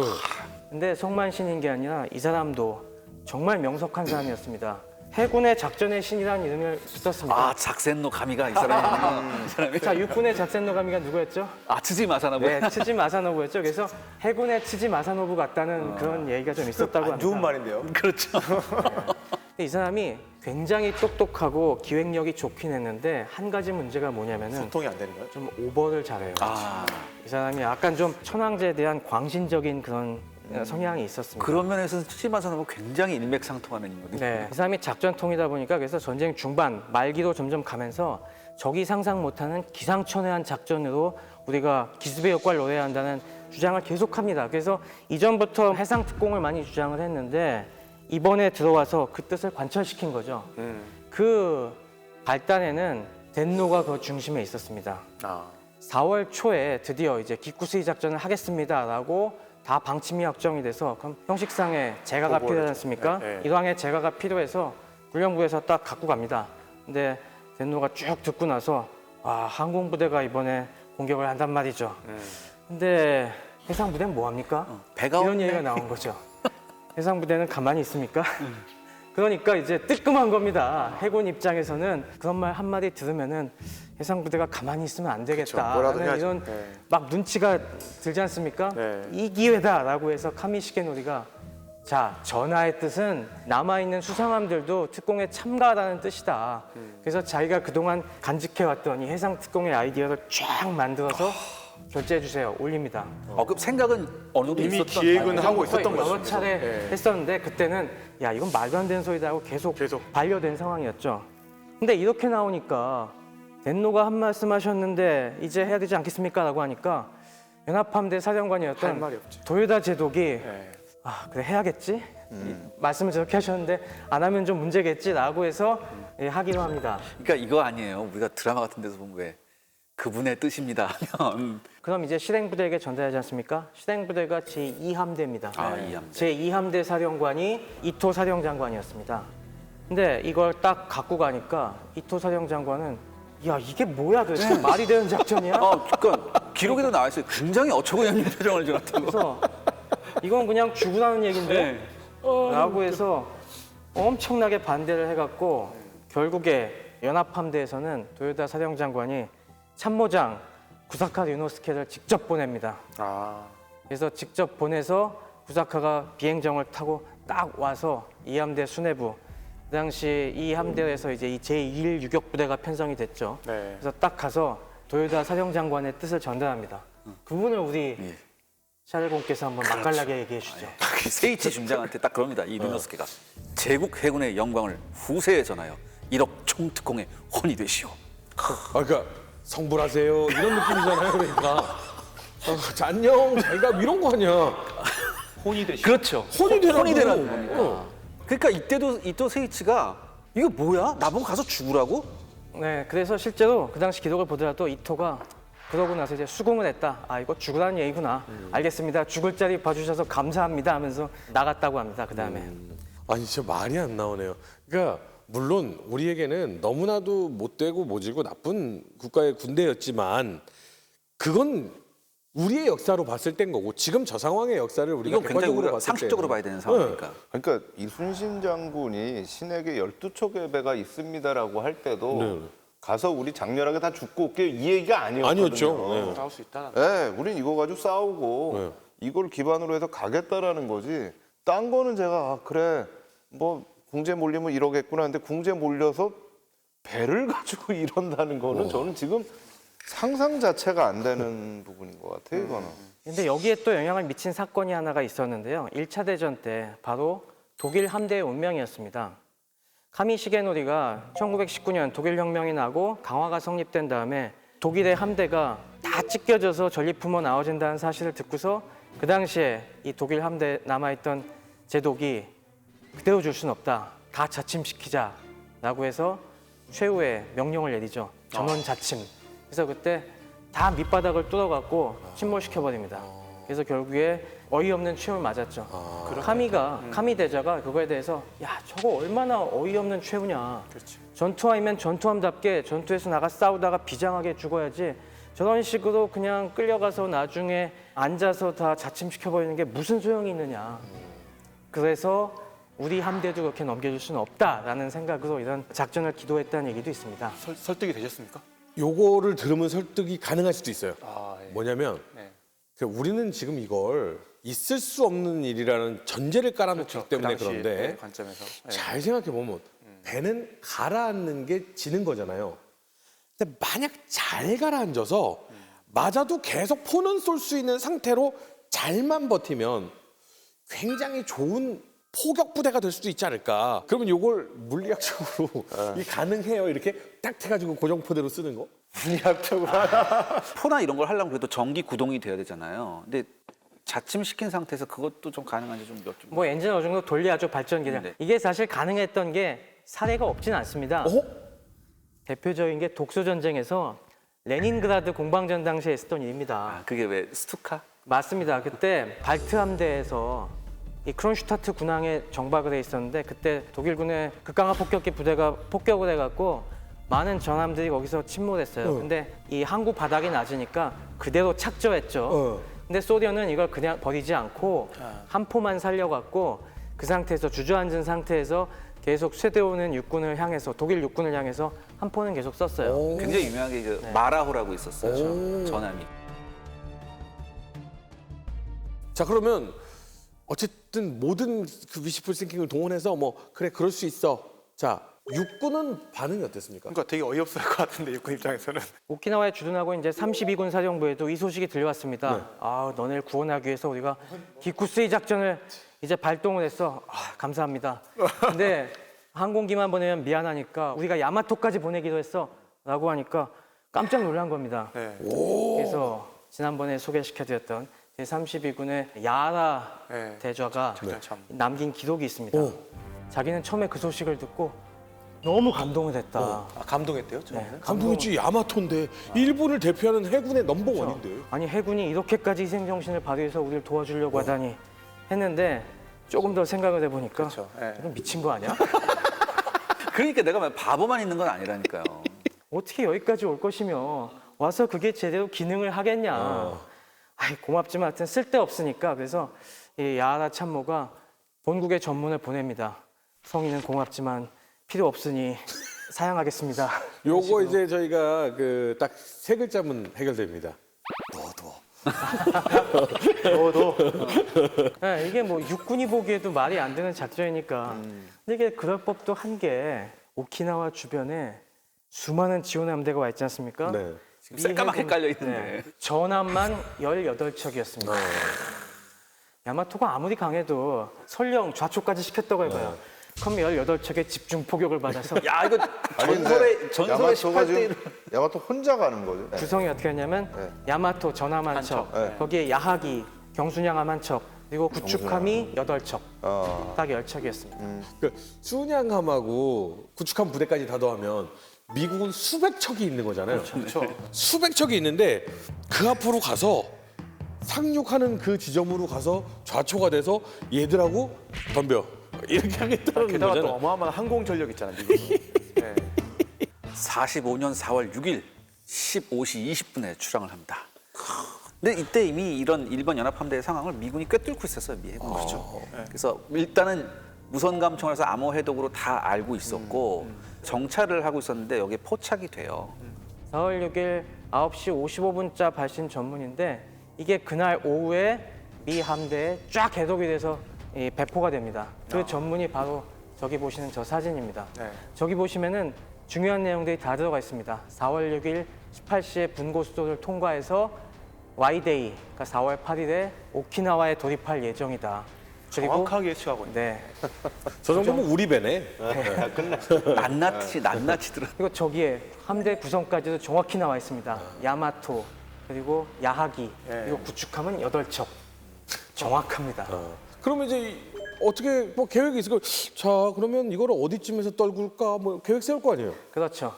근데 성만 신인 게 아니라 이 사람도 정말 명석한 사람이었습니다. 해군의 작전의 신이라는 이름을 붙였습니다.
아, 작센노 가미가 이 사람이구나. 이 사람이.
자, 육군의 작센노 가미가 누구였죠?
아, 츠지 마사나부.
네, 츠지 마사노부였죠. 그래서 해군의 츠지 마사노부 같다는 그런 얘기가 좀 있었다고 합니다.
좋은 말인데요.
그렇죠.
근데 이 사람이 굉장히 똑똑하고 기획력이 좋긴 했는데 한 가지 문제가 뭐냐면은
소통이 안 되는 거예요?
좀 오버를 잘해요.
아,
이 사람이 약간 좀 천황제에 대한 광신적인 그런 성향이 있었습니다.
그런 면에서는 츠지 마사나부 굉장히 일맥상통하는 인물이에요.
네, 이 사람이 작전통이다 보니까 그래서 전쟁 중반 말기로 점점 가면서 적이 상상 못하는 기상천외한 작전으로 우리가 기습의 효과를 노려야 한다는 주장을 계속합니다. 그래서 이전부터 해상 특공을 많이 주장을 했는데 이번에 들어와서 그 뜻을 관철시킨 거죠. 그 발단에는 덴노가 그 중심에 있었습니다. 4월 초에 드디어 이제 기쿠스이 작전을 하겠습니다라고 다 방침이 확정이 돼서 그럼 형식상의 재가가 필요하지 않습니까?
네, 네.
일왕의 재가가 필요해서 훈련부에서 딱 갖고 갑니다. 근데 덴노가 쭉 듣고 나서 아, 항공부대가 이번에 공격을 한단 말이죠. 근데 해상부대는 뭐 합니까?
배가
이런
없네.
얘기가 나온 거죠. 해상부대는 가만히 있습니까? 그러니까 이제 뜨끔한 겁니다. 해군 입장에서는 그런 말 한마디 들으면은 해상부대가 가만히 있으면 안 되겠다.
뭐라도
라는
해야지.
이런
네.
막 눈치가 들지 않습니까?
네.
이 기회다라고 해서 카미시게노리가 자, 전하의 뜻은 남아있는 수상함들도 특공에 참가하라는 뜻이다. 그래서 자기가 그동안 간직해왔던 이 해상 특공의 아이디어를 쫙 만들어서 결제해 주세요. 올립니다.
그럼 생각은 어느 정도
이미
있었던
기획은 하고
거의
있었던 거죠.
여러 차례
네.
했었는데 그때는 야 이건 말도 안 되는 소리다 하고 계속 반려된 상황이었죠. 근데 이렇게 나오니까 덴노가 한 말씀 하셨는데 이제 해야 되지 않겠습니까? 라고 하니까 연합함대
할
사령관이었던
말이 없지.
도요다 제독이
네.
아 그래 해야겠지? 말씀을 저렇게 하셨는데 안 하면 좀 문제겠지라고 해서 예, 하기로 합니다.
그러니까 이거 아니에요. 우리가 드라마 같은 데서 보면 왜 그분의 뜻입니다 하면
그럼 이제 실행부대에게 전달하지 않습니까? 실행부대가 제2함대입니다.
아, 이 함대.
제2함대 사령관이 이토 사령장관이었습니다. 근데 이걸 딱 갖고 가니까 이토 사령장관은 야 이게 뭐야 도대체 말이 되는 작전이야?
그러니까 기록에도 나와 있어요. 굉장히 어처구니없는 표정을 지었다고.
그래서 이건 그냥 죽으라는 얘긴데 라고 해서 엄청나게 반대를 해갖고 결국에 연합함대에서는 도요다 사령장관이 참모장 구사카 류노스케를 직접 보냅니다. 그래서 직접 보내서 구사카가 비행정을 타고 딱 와서 이 함대 수뇌부 그 당시 이 함대에서 이제 이 제1 유격부대가 편성이 됐죠.
네.
그래서 딱 가서 도요다 사령장관의 뜻을 전달합니다. 그분을 우리 샤를공께서 한번 맛깔나게 얘기해 주시죠.
세이치 중장한테 딱 그럽니다. 이 류노스케가 제국 해군의 영광을 후세에 전하여 1억 총특공의 혼이 되시오.
그러니까 성불하세요 이런 느낌이잖아요. 그러니까 자, 안녕 잘가 이런 거 아니야.
혼이 되시.
그렇죠.
혼이 되라고.
혼이 되라고. 그러니까 이때도 이토 세이치가 이거 뭐야? 나보고 가서 죽으라고?
네, 그래서 실제로 그 당시 기록을 보더라도 이토가 그러고 나서 이제 수긍을 했다. 아, 이거 죽으라는 얘기구나. 알겠습니다. 죽을 자리 봐주셔서 감사합니다 하면서 나갔다고 합니다. 그 다음에.
아니 진짜 말이 안 나오네요. 그러니까 물론 우리에게는 너무나도 못되고 모질고 나쁜 국가의 군대였지만 그건 우리의 역사로 봤을 땐 거고 지금 저 상황의 역사를 우리가
이건 굉장히
객관적으로
우리가
봤을
상식적으로
때는
봐야 되는 상황이니까.
그러니까 이순신 장군이 신에게 12척의 배가 있습니다라고 할 때도
네.
가서 우리 장렬하게 다 죽고 올게요 이 얘기가 아니었거든요.
아니었죠. 네.
나올 수 있다.
네, 우린 이거 가지고 싸우고
네.
이걸 기반으로 해서 가겠다라는 거지. 딴 거는 제가 아, 그래 뭐 궁제 몰리면 이러겠구나 하는데 궁제 몰려서 배를 가지고 이런다는 거는 저는 지금 상상 자체가 안 되는 부분인 것 같아요. 이거는.
근데 여기에 또 영향을 미친 사건이 하나가 있었는데요. 1차 대전 때 바로 독일 함대의 운명이었습니다. 카미 시게노리가 1919년 독일 혁명이 나고 강화가 성립된 다음에 독일의 함대가 다 찢겨져서 전리품어 나와진다는 사실을 듣고서 그 당시에 이 독일 함대에 남아있던 제독이 그대로 줄 수는 없다. 다 자침시키자라고 해서 최후의 명령을 내리죠. 전원 자침. 그래서 그때 다 밑바닥을 뚫어갖고 침몰시켜버립니다. 그래서 결국에 어이없는 최후를 맞았죠. 카미 대자가 그거에 대해서 야 저거 얼마나 어이없는 최후냐. 전투함이면 전투함답게 전투에서 나가 싸우다가 비장하게 죽어야지. 저런 식으로 그냥 끌려가서 나중에 앉아서 다 자침시켜버리는 게 무슨 소용이 있느냐. 그래서 우리 함대도 그렇게 넘겨줄 수는 없다라는 생각으로 이런 작전을 기도했다는 얘기도 있습니다.
설득이 되셨습니까?
요거를 들으면 설득이 가능할 수도 있어요.
아, 예.
뭐냐면
네.
우리는 지금 이걸 있을 수 없는 일이라는 전제를 깔아놓기
그렇죠.
때문에
그 당시,
그런데
네, 관점에서. 네.
잘 생각해 보면 배는 가라앉는 게 지는 거잖아요. 근데 만약 잘 가라앉아서 맞아도 계속 포는 쏠 수 있는 상태로 잘만 버티면 굉장히 좋은 포격 부대가 될 수도 있지 않을까. 그러면 이걸 물리학적으로 이 가능해요. 이렇게 딱 해가지고 고정포대로 쓰는 거?
물리학적으로
포나 이런 걸 하려면 그래도 전기 구동이 돼야 되잖아요. 근데 자침시킨 상태에서 그것도 좀 가능한지 좀 여쭤.
뭐 엔진 어느 정도 돌려야죠 발전기를.
네.
이게 사실 가능했던 게 사례가 없진 않습니다. 대표적인 게 독소 전쟁에서 레닌그라드 공방전 당시에 있었던 일입니다.
아, 그게 왜 스투카?
맞습니다. 그때 발트 함대에서 이 크론슈타트 군항에 정박을 해 있었는데 그때 독일군의 극강화 폭격기 부대가 폭격을 해갖고 많은 전함들이 거기서 침몰했어요. 근데 이 항구 바닥이 낮으니까 그대로 착저했죠. 근데 소련은 이걸 그냥 버리지 않고 한 포만 살려갖고 그 상태에서 주저앉은 상태에서 계속 쇠대오는 육군을 향해서 독일 육군을 향해서 한 포는 계속 썼어요.
굉장히 유명하게 그 마라호라고 있었어요. 전함이.
자 그러면 어쨌든 모든 그 위시풀 싱킹을 동원해서 뭐 그래 그럴 수 있어. 자 육군은 반응이 어땠습니까?
그러니까 되게 어이없을 것 같은데 육군 입장에서는.
오키나와에 주둔하고 이제 32군 사령부에도 이 소식이 들려왔습니다. 아, 너네를 구원하기 위해서 우리가 기쿠스이 작전을 이제 발동을 했어. 아, 감사합니다. 근데 항공기만 보내면 미안하니까 우리가 야마토까지 보내기로 했어. 라고 하니까 깜짝 놀란 겁니다.
네.
그래서 지난번에 소개시켜드렸던 제32군의 야라
네.
대좌가
참.
남긴 기록이 있습니다. 자기는 처음에 그 소식을 듣고 너무 감동을 했다.
아, 감동했대요, 처음에는?
감동했지. 야마토인데 일본을 대표하는 해군의 넘버원인데.
아니 해군이 이렇게까지 희생정신을 발휘해서 우리를 도와주려고 하다니 했는데 조금 더 생각을 해보니까
그렇죠. 예.
이건 미친 거 아니야?
그러니까 내가 말 바보만 있는 건 아니라니까요.
어떻게 여기까지 올 것이며 와서 그게 제대로 기능을 하겠냐. 아이, 고맙지만 하여튼 쓸데없으니까 그래서 이 야하라 참모가 본국에 전문을 보냅니다. 성인은 고맙지만 필요 없으니 사양하겠습니다.
요거 이제 저희가 그 딱 세 글자면 해결됩니다.
네, 이게 뭐 육군이 보기에도 말이 안 되는 작전이니까. 근데 이게 그럴 법도 한 게 오키나와 주변에 수많은 지원 함대가 와 있지 않습니까?
네.
지금 새까맣게 깔려 있는데.
전함만 18척이었습니다. 야마토가 아무리 강해도 설령 좌초까지 시켰다고 해봐요. 구축함 18척의 집중 포격을 받아서
야 이거 전설의
야마토가
18대
지금 야마토 혼자 가는 거죠. 네.
구성이 어떻게 했냐면 야마토 전함 한 척, 거기에 야하기, 경순양함 한 척, 그리고 구축함이 8척, 딱 10척이었습니다.
그 순양함하고 구축함 부대까지 다 더하면 미국은 수백 척이 있는 거잖아요.
그렇죠.
수백 척이 있는데 그 앞으로 가서 상륙하는 그 지점으로 가서 좌초가 돼서 얘들하고 덤벼 이렇게 하겠다는
게다가 또
거잖아요.
어마어마한 항공 전력 있잖아요. 미국은. 네.
45년 4월 6일 15시 20분에 출항을 합니다. 근데 이때 이미 이런 일본 연합함대의 상황을 미군이 꿰뚫고 있었어요. 미 해군. 그렇죠. 그래서 일단은 무선감청에서 암호 해독으로 다 알고 있었고 정찰을 하고 있었는데 여기에 포착이 돼요.
4월 6일 9시 55분자 발신 전문인데 이게 그날 오후에 미 함대에 쫙 해독이 돼서 배포가 됩니다. 그 전문이 바로 저기 보시는 저 사진입니다.
네.
저기 보시면은 중요한 내용들이 다 들어가 있습니다. 4월 6일 18시에 분고 수도를 통과해서 Y데이, 그러니까 4월 8일에 오키나와에 돌입할 예정이다. 그리고
정확하게 예측하고 있네.
네.
저 정도면 우리 배네.
낱낱이 들어.
그리고 저기에 함대 구성까지도 정확히 나와 있습니다. 야마토, 그리고 야하기, 그리고 구축함은 8척. 정확합니다.
그러면 이제 어떻게 뭐 계획이 있을 거. 자 그러면 이거를 어디쯤에서 떨굴까 뭐 계획 세울 거 아니에요.
그렇죠.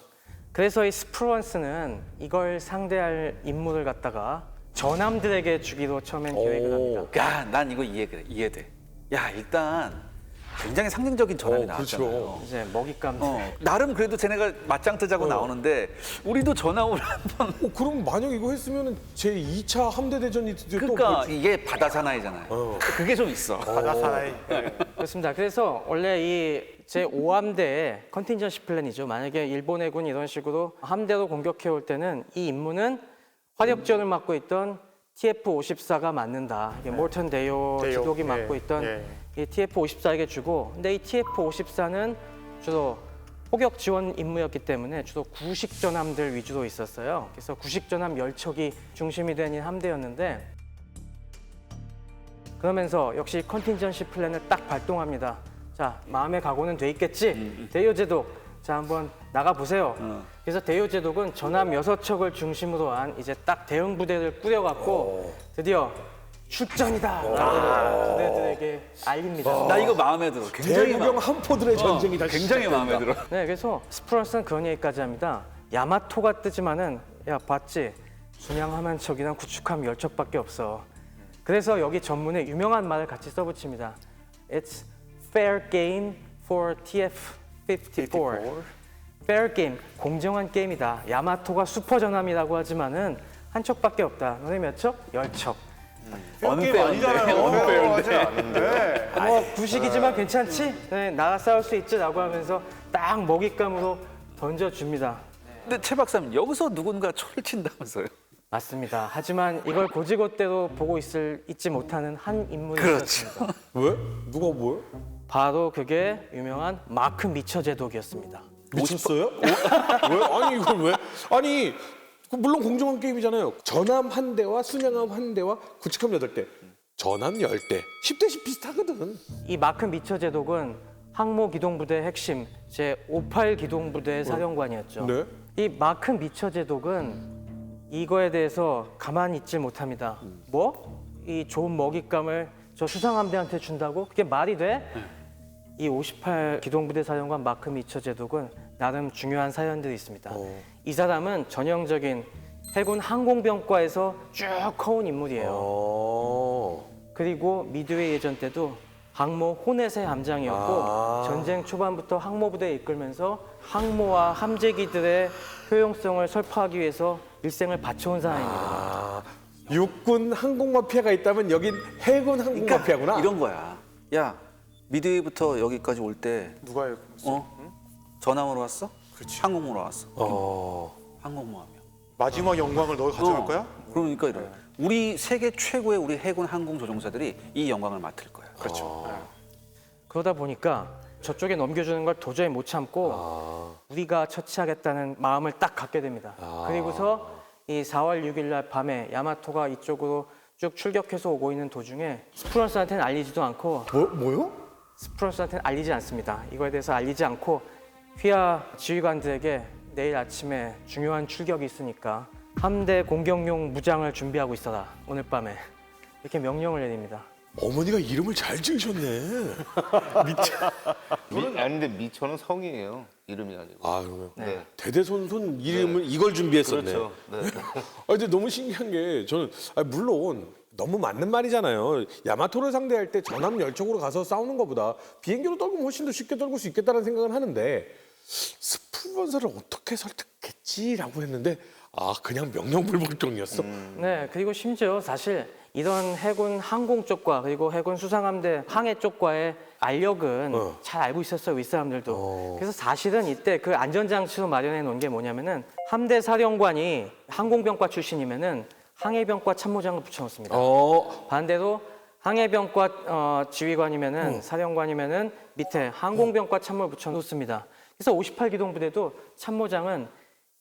그래서 이 스프루언스는 이걸 상대할 임무를 갖다가 전함들에게 주기로 처음엔 계획을 합니다.
야, 난 이거 이해돼. 야, 일단 굉장히 상징적인 전함이 나왔잖아요.
그렇죠.
이제 먹잇감들.
나름 그래도 쟤네가 맞짱 뜨자고 나오는데 우리도 전함을 한번.
그럼 만약 이거 했으면 제 2차 함대 대전이 이제
그러니까
또
이게 바다 사나이잖아요. 그게 좀 있어.
바다 사나이.
그렇습니다. 그래서 원래 이 제5함대의 컨틴전시 플랜이죠. 만약에 일본 해군이 이런 식으로 함대로 공격해 올 때는 이 임무는 화력 지원을 맡고 있던 TF-54가 맡는다. 이게 몰턴 데이오 지독이 맡고 있던 이 TF-54에게 주고, 근데 이 TF-54는 주로 포격 지원 임무였기 때문에 주로 구식 전함들 위주로 있었어요. 그래서 구식 전함 10척이 중심이 된 이 함대였는데, 그러면서 역시 컨틴전시 플랜을 딱 발동합니다. 자, 마음의 각오는 돼 있겠지? 데이오 제독, 자 한번 나가 보세요. 그래서 데이오 제독은 전함 6척을 중심으로 한 이제 딱 대응 부대를 꾸려갖고 드디어 출전이다! 라고 부대들에게 알립니다.
나 이거 마음에 들어. 굉장히
대구경 함포들의 전쟁이 다시
굉장히
시작된다.
마음에 들어.
네, 그래서 스프런스는 그런 얘기까지 합니다. 야마토가 뜨지만은 야 봤지? 순양함 한 척이랑 구축함 10척밖에 없어. 그래서 여기 전문에 유명한 말을 같이 써붙입니다. It's fair game for TF-54. fair game, 공정한 게임이다. 야마토가 슈퍼 전함이라고 하지만은 한 척밖에 없다. 너네 몇 척? 10척.
게임 아니잖아요. 하지 않은데.
뭐 구식이지만 괜찮지? 네, 나가 싸울 수 있지라고 하면서 딱 먹잇감으로 던져줍니다.
근데 최 박사님 여기서 누군가 초를 친다면서요?
맞습니다. 하지만 이걸 고지고대로 보고 있지 못하는 한 인물이
그렇죠.
있었습니다.
왜? 누가 뭐요?
바로 그게 유명한 마크 미처 제독이었습니다.
미쳤어요? 왜? 아니 이걸 왜? 아니 물론 공정한 게임이잖아요. 전함 한 대와 순양함 한 대와 구축함 8대. 전함 10대. 10대씩 비슷하거든.
이 마크 미처 제독은 항모 기동부대 핵심 제58 기동부대 사령관이었죠.
네.
이 마크 미처 제독은 이거에 대해서 가만히 있질 못합니다. 뭐? 이 좋은 먹잇감을 저 수상함대한테 준다고? 그게 말이 돼? 이 58 기동부대 사령관 마크 미처 제독은 나름 중요한 사연들이 있습니다. 이 사람은 전형적인 해군 항공병과에서 쭉 커온 인물이에요. 그리고 미드웨이 예전 때도 항모 호넷의 함장이었고 전쟁 초반부터 항모부대에 이끌면서 항모와 함재기들의 효용성을 설파하기 위해서 일생을 바쳐온 사람입니다.
육군 항공 마피아가 있다면 여긴 해군 항공 마피아구나.
이런 거야. 야, 미드웨이부터 여기까지 올 때
누가요?
전함으로 왔어? 그렇지. 항공모로 왔어. 항공모하며.
마지막 영광을 너가 가져갈 거야?
그러니까 이래. 우리 세계 최고의 우리 해군 항공 조종사들이 이 영광을 맡을 거야.
그렇죠.
그러다 보니까 저쪽에 넘겨주는 걸 도저히 못 참고 우리가 처치하겠다는 마음을 딱 갖게 됩니다. 그리고서 이 4월 6일 날 밤에 야마토가 이쪽으로 쭉 출격해서 오고 있는 도중에 스프런스한테는 알리지도 않고
뭐요?
스프런스한테는 알리지 않습니다. 이거에 대해서 알리지 않고 휘하 지휘관들에게 내일 아침에 중요한 출격이 있으니까 함대 공격용 무장을 준비하고 있어라. 오늘 밤에. 이렇게 명령을 내립니다.
어머니가 이름을 잘 지으셨네.
아닌데 미처는 성이에요. 이름이 아니고.
아, 그러면
네.
대대손손 이름을 이걸 준비했었네.
그렇죠. 네.
근데 너무 신기한 게 저는 물론 너무 맞는 말이잖아요. 야마토를 상대할 때 전함 열척으로 가서 싸우는 것보다 비행기로 떨구면 훨씬 더 쉽게 떨굴 수 있겠다는 생각을 하는데 스프론서를 어떻게 설득했지라고 했는데 그냥 명령불복종이었어.
네, 그리고 심지어 사실 이런 해군 항공 쪽과 그리고 해군 수상함대 항해 쪽과의 알력은 잘 알고 있었어요, 윗사람들도. 그래서 사실은 이때 그 안전장치로 마련해 놓은 게 뭐냐면은 함대 사령관이 항공병과 출신이면은 항해병과 참모장을 붙여놓습니다. 반대로 항해병과 지휘관이면은 사령관이면은 밑에 항공병과 참모를 붙여놓습니다. 그래서 58기동 부대도 참모장은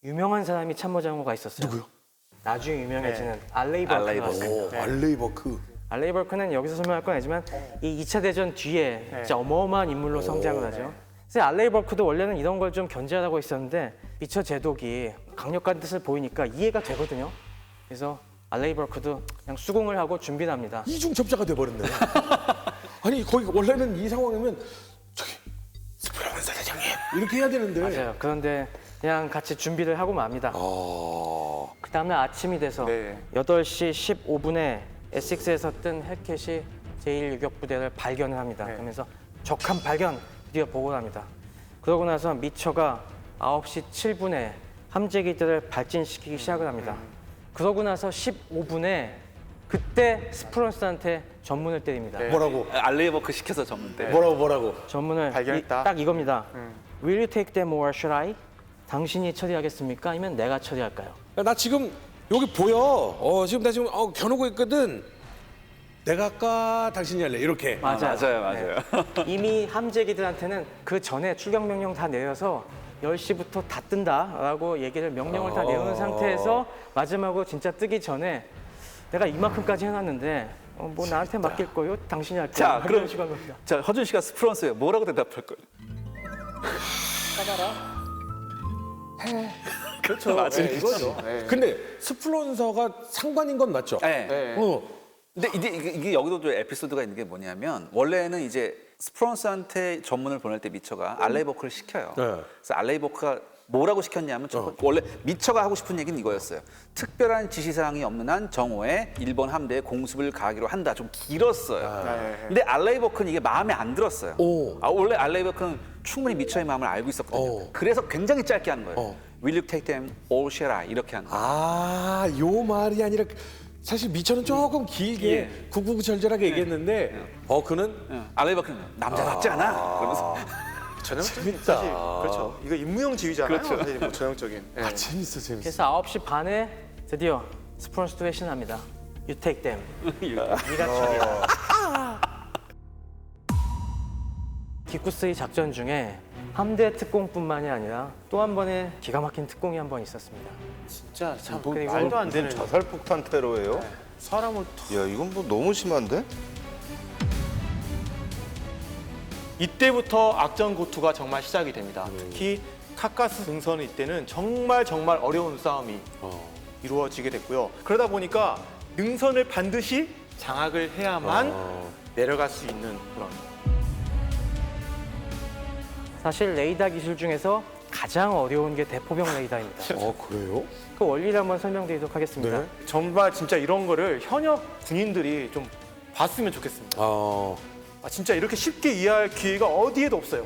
유명한 사람이 참모장으로 가 있었어요. 누구요? 나중에 유명해지는 알레이 버크가 있습니다.
알레이버크.
알레이 버크는 여기서 설명할 건 아니지만 이 2차 대전 뒤에 진짜 어마어마한 인물로 성장을 하죠. 그래서 알레이 버크도 원래는 이런 걸 좀 견제하라고 했었는데 미처 제독이 강력한 뜻을 보이니까 이해가 되거든요. 그래서 알레이 버크도 그냥 수긍을 하고 준비를 합니다.
이중첩자가 돼버렸네. 아니 거기 원래는 이 상황이면 저기 스프라만사 대장님 이렇게 해야 되는데.
맞아요. 그런데 그냥 같이 준비를 하고 맙니다. 그 다음날 아침이 돼서
네.
8시 15분에 에식스에서 뜬 헬켓이 제1유격부대를 발견을 합니다. 그러면서 적함 발견 드디어 보고를 합니다. 그러고 나서 미처가 9시 7분에 함재기들을 발진시키기 시작을 합니다. 그러고 나서 15분에 그때 스프런스한테 전문을 때립니다.
뭐라고?
알레이버크 시켜서 전문 때.
뭐라고?
전문을
발견했다.
딱 이겁니다. Will you take them or should I? 당신이 처리하겠습니까? 아니면 내가 처리할까요?
나 지금 여기 보여. 지금 나 지금 겨누고 있거든. 내가 할까 당신이 할래 이렇게.
맞아요.
이미 함재기들한테는 그 전에 출격 명령 다 내려서 10시부터 다 뜬다라고 얘기를 명령을 다 내놓은 상태에서 마지막으로 진짜 뜨기 전에 내가 이만큼까지 해놨는데 뭐 나한테 맡길 거요? 당신이 할 거요?
자, 그럼
시간 겁니다.
자, 허준 씨가 스프런스에 뭐라고 대답할 거예요?
그렇죠.
맞아요.
이거죠. 근데 스플론서가 상관인 건 맞죠?
네. 근데 이게 여기도 좀 에피소드가 있는 게 뭐냐면 원래는 이제 스프런스한테 전문을 보낼 때 미처가 알레이버크를 시켜요.
네.
그래서 알레이버크가 뭐라고 시켰냐면 원래 미처가 하고 싶은 얘기는 이거였어요. 특별한 지시사항이 없는 한 정오에 일본 함대에 공습을 가기로 한다. 좀 길었어요. 근데 알레이버크는 이게 마음에 안 들었어요. 원래 알레이버크는 충분히 미처의 마음을 알고 있었거든요. 그래서 굉장히 짧게 하는 거예요. Will you take them or shall I? 이렇게 하는 거예요.
요 말이 아니라 사실 미처는 조금 길게 구구절절하게 얘기했는데 그는
알레이버크는 남자답지 않아. 그러면서
재밌다.
사실 그렇죠. 이거 임무용 지휘잖아요.
그렇죠.
사실 뭐 전형적인.
재밌어.
그래서 9시 반에 드디어 스프런스도 회신합니다. You take them. 네가 처리해. 기쿠스의 작전 중에 함대 특공뿐만이 아니라 또 한 번의 기가 막힌 특공이 한 번 있었습니다.
진짜 참
그리고
말도 안 되는
자살폭탄 테러예요?
사람을
야, 이건 뭐 너무 심한데?
이때부터 악전 고투가 정말 시작이 됩니다. 특히 카카스 등선 이때는 정말 어려운 싸움이 이루어지게 됐고요. 그러다 보니까 능선을 반드시 장악을 해야만 내려갈 수 있는 그런.
사실 레이더 기술 중에서 가장 어려운 게 대포병 레이더입니다.
그래요?
그 원리를 한번 설명드리도록 하겠습니다.
네.
정말 진짜 이런 거를 현역 군인들이 좀 봤으면 좋겠습니다. 진짜 이렇게 쉽게 이해할 기회가 어디에도 없어요.